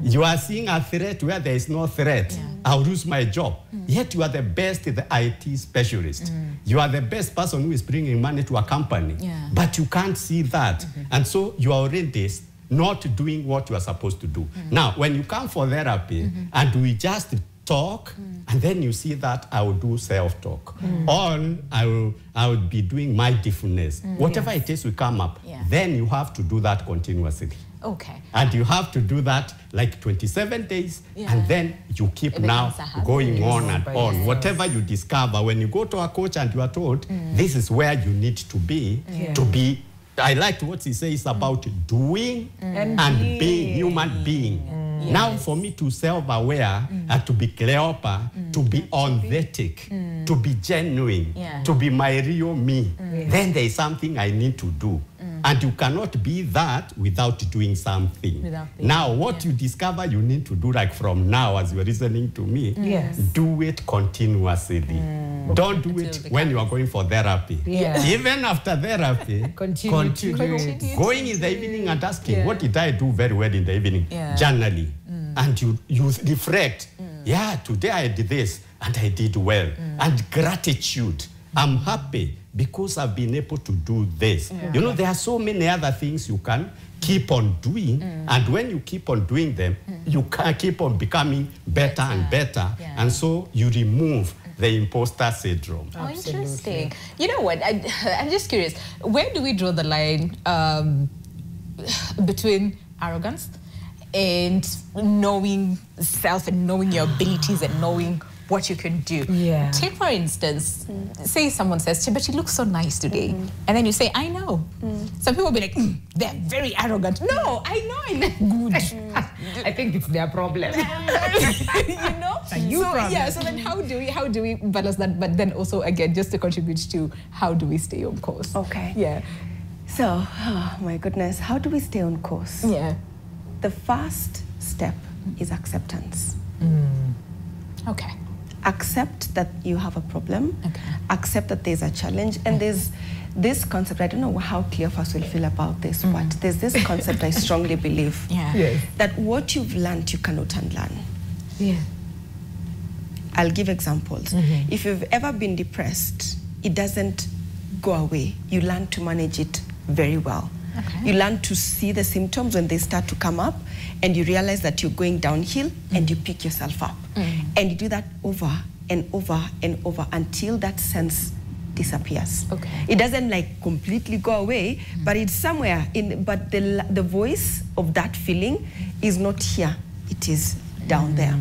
You are seeing a threat where there is no threat. I'll lose my job. Yet you are the best the IT specialist. You are the best person who is bringing money to a company. But you can't see that. And so you are already not doing what you are supposed to do. Now, when you come for therapy and we just talk, and then you see that I will do self-talk. Or I will be doing mindfulness. Whatever it is we come up, then you have to do that continuously. And you have to do that like 27 days, and then you keep now going on and on. Whatever you discover, when you go to a coach and you are told, this is where you need to be, I liked what he says about doing and being human being. Now for me to self-aware and to be Cleopa, to be authentic, to be genuine, to be my real me, then there is something I need to do. And you cannot be that without doing something. Now what you discover you need to do, like from now as you're listening to me, do it continuously. Don't do it when you are going for therapy. Even after therapy, continue. Going in the evening and asking, what did I do very well in the evening? Journaling. And you reflect, today I did this and I did well. And gratitude. I'm happy because I've been able to do this. You know, there are so many other things you can keep on doing. And when you keep on doing them, you can keep on becoming better and better. And so you remove the imposter syndrome. Oh, interesting. You know what? I'm just curious. Where do we draw the line between arrogance and knowing self and knowing your abilities and knowing what you can do? Yeah. Take, for instance, say someone says, but you look so nice today. And then you say, I know. Some people will be like, they're very arrogant. No, I know I look good. I think it's their problem. You know? Yeah, so then how do we balance that? But then also, again, just to contribute to how do we stay on course? Okay. Yeah. So, oh my goodness, how do we stay on course? Yeah. The first step is acceptance. Okay. Accept that you have a problem. Okay. Accept that there's a challenge. And there's this concept, I don't know how clear of us will feel about this, but there's this concept I strongly believe. That what you've learned, you cannot unlearn. Yeah. I'll give examples. If you've ever been depressed, it doesn't go away. You learn to manage it very well. Okay. You learn to see the symptoms when they start to come up, and you realize that you're going downhill, and you pick yourself up. And you do that over and over and over until that sense disappears. Okay. It doesn't like completely go away, but it's somewhere in, but the voice of that feeling is not here. It is down there.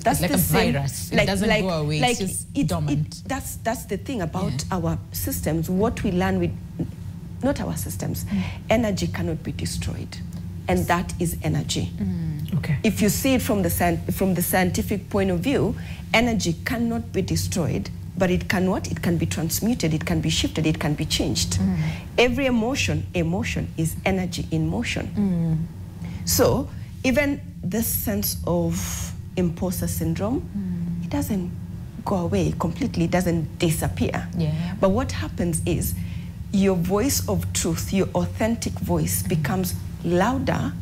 That's like the a same, virus. It doesn't go away. It's just dormant. That's the thing about our systems. What we learn with, not our systems, energy cannot be destroyed. And that is energy. Okay. If you see it from the scientific point of view, energy cannot be destroyed, but it can what? It can be transmuted, it can be shifted, it can be changed. Every emotion is energy in motion. So even this sense of imposter syndrome, it doesn't go away completely, it doesn't disappear. But what happens is your voice of truth, your authentic voice becomes louder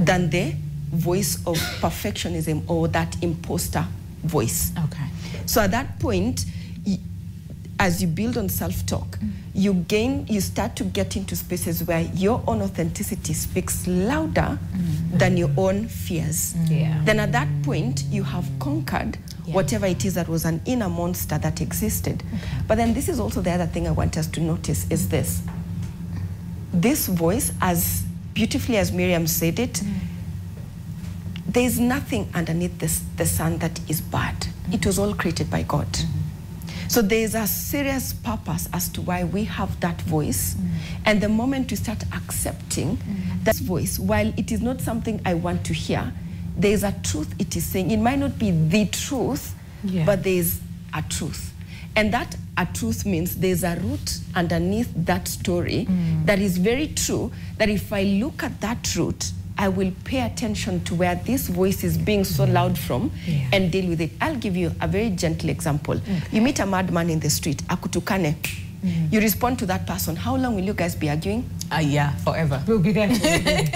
than the voice of perfectionism or that imposter voice. Okay. So at that point, as you build on self-talk, you start to get into spaces where your own authenticity speaks louder than your own fears. Then at that point, you have conquered whatever it is that was an inner monster that existed. But then this is also the other thing I want us to notice is this. This voice, as beautifully as Miriam said it, there is nothing underneath the sun that is bad. It was all created by God. So there is a serious purpose as to why we have that voice. And the moment we start accepting that voice, while it is not something I want to hear, there is a truth it is saying. It might not be the truth, but there is a truth. And that a truth means there's a root underneath that story that is very true, that if I look at that root, I will pay attention to where this voice is being so loud from and deal with it. I'll give you a very gentle example. You meet a madman in the street, akutukane. You respond to that person. How long will you guys be arguing? Yeah, forever. We'll be there.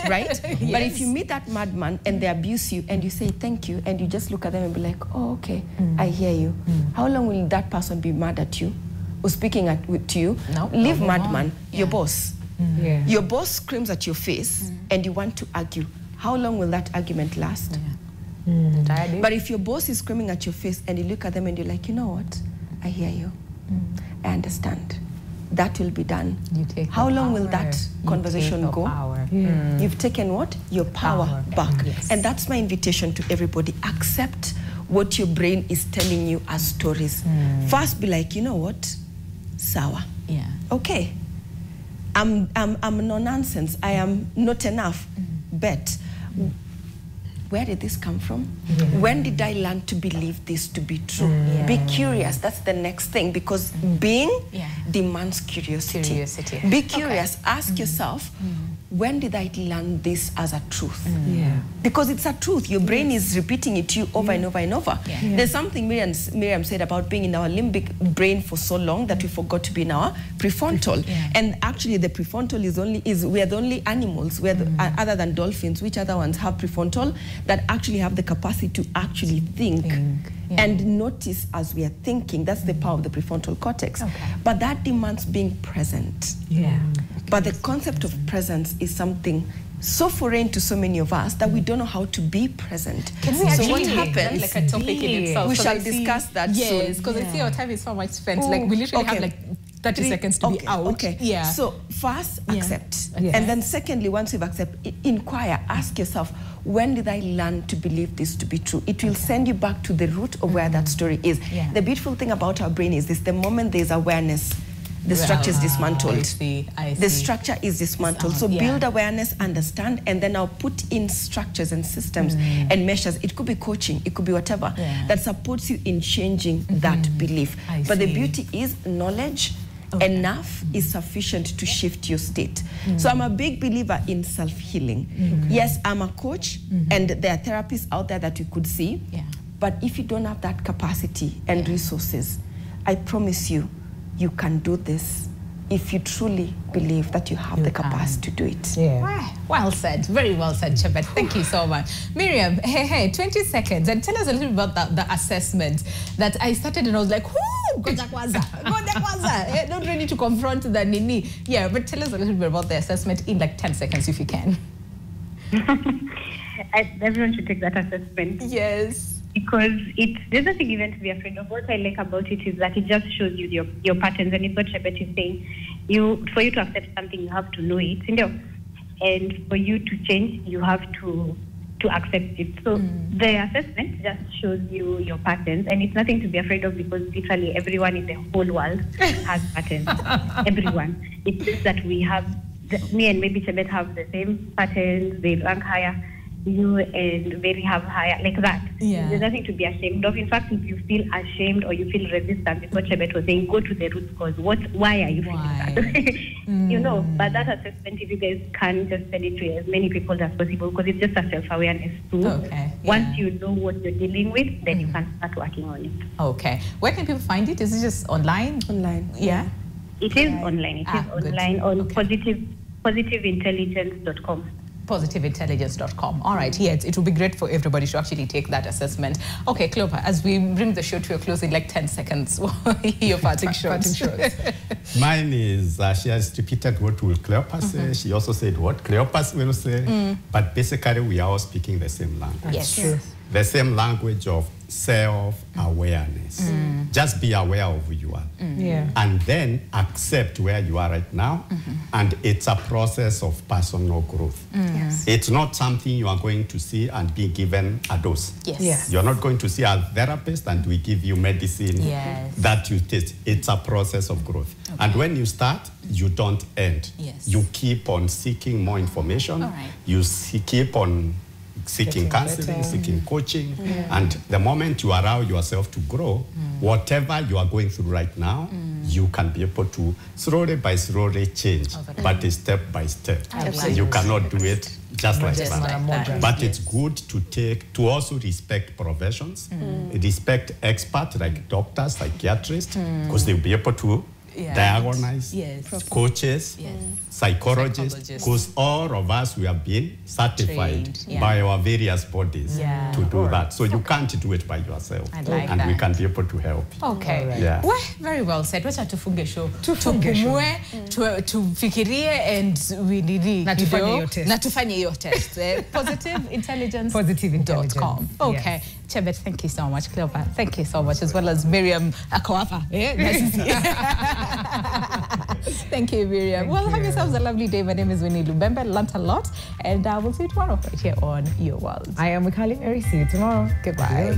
Right? But if you meet that madman and they abuse you and you say thank you and you just look at them and be like, oh, okay, I hear you. How long will that person be mad at you or speaking to you? No, leave madman, your boss. Your boss screams at your face and you want to argue. How long will that argument last? But if your boss is screaming at your face and you look at them and you're like, you know what? I hear you. I understand. That will be done. How long will that conversation go? You've taken what? Your power back. And that's my invitation to everybody. Accept what your brain is telling you as stories. First be like, you know what? Sawa. Okay. I'm no nonsense. I am not enough. But where did this come from? When did I learn to believe this to be true? Be curious. That's the next thing, because being demands curiosity. Be curious. Ask yourself, when did I learn this as a truth? Because it's a truth. Your brain is repeating it to you over and over and over. There's something Miriam said about being in our limbic brain for so long that we forgot to be in our prefrontal. And actually the prefrontal we are the only animals, other than dolphins, which other ones have prefrontal, that actually have the capacity to actually think. And notice as we are thinking. That's the power of the prefrontal cortex. But that demands being present. But the concept of presence is something so foreign to so many of us that we don't know how to be present. Can we actually what happens? Like a topic in itself? We shall discuss that soon. Yes, because I see our time is so much spent. Like we literally have like 30 seconds to be out. Okay. Yeah. So first, accept. Okay. And then secondly, once you've accepted, inquire, ask yourself, when did I learn to believe this to be true? It will send you back to the root of where that story is. Yeah. The beautiful thing about our brain is this: the moment there's awareness, the structure is dismantled. I see. The structure is dismantled. So build awareness, understand, and then I'll put in structures and systems and measures. It could be coaching, it could be whatever that supports you in changing that belief. But the beauty is knowledge. Enough is sufficient to shift your state. So I'm a big believer in self-healing. Yes, I'm a coach, and there are therapists out there that you could see. But if you don't have that capacity and resources, I promise you, you can do this if you truly believe that you have the capacity to do it. Well said. Very well said, Chebet. Thank you so much. Miriam, hey, 20 seconds. And tell us a little bit about the assessment that I started and I was like, whoo, not ready to confront the Nini. Yeah, but tell us a little bit about the assessment in like 10 seconds if you can. Everyone should take that assessment. Yes. Because there's nothing even to be afraid of. What I like about it is that it just shows you your patterns, and it's what Chebet is saying. For you to accept something, you have to know it, and for you to change, you have to accept it. So the assessment just shows you your patterns, and it's nothing to be afraid of because literally everyone in the whole world has patterns. Everyone. It's just that we have, me and maybe Chebet have the same patterns. They rank higher. You and very have higher, like that. There's nothing to be ashamed of. In fact, if you feel ashamed or you feel resistant, it's what Chebet was saying, go to the root cause. Why are you feeling that? But that assessment, if you guys can just send it to as many people as possible, because it's just a self-awareness tool. Once you know what you're dealing with, then you can start working on it. Okay. Where can people find it? Is it just online? Online. Yeah. It is online. It is online on positiveintelligence.com. Positiveintelligence.com. All right, yes, it will be great for everybody to actually take that assessment. Okay, Cleopa, as we bring the show to a close in like 10 seconds, your parting shots. Mine is, she has repeated what will Cleopa say. She also said what Cleopa will say. But basically, we are all speaking the same language. Yes. The same language of self-awareness. Just be aware of who you are. And then accept where you are right now. And it's a process of personal growth. It's not something you are going to see and be given a dose. You're not going to see a therapist and we give you medicine that you taste. It's a process of growth. And when you start, you don't end. You keep on seeking more information. You keep on seeking counseling, seeking coaching, and the moment you allow yourself to grow, whatever you are going through right now, you can be able to slowly by slowly change, but step by step. You cannot do it just like that. But it's good to also respect professions, respect experts like doctors, psychiatrists, because they'll be able to diagnose, coaches, psychologists, because all of us, we have been certified by our various bodies to do that. So you can't do it by yourself. And we can be able to help. Okay. Well, very well said. Wacha tufunge show. Tupumue, tufikirie, and we need na tufanye hiyo test. Positiveintelligence.com. Okay. Chebet, thank you so much. Cleopa, thank you so much, as well as Miriam Akoapa. Thank you, Miriam. Well, have yourselves a lovely day. My name is Winnie Lubembe. Learned a lot, and we'll see you tomorrow right here on Your World. I am Mikali Mary. See you tomorrow. Goodbye.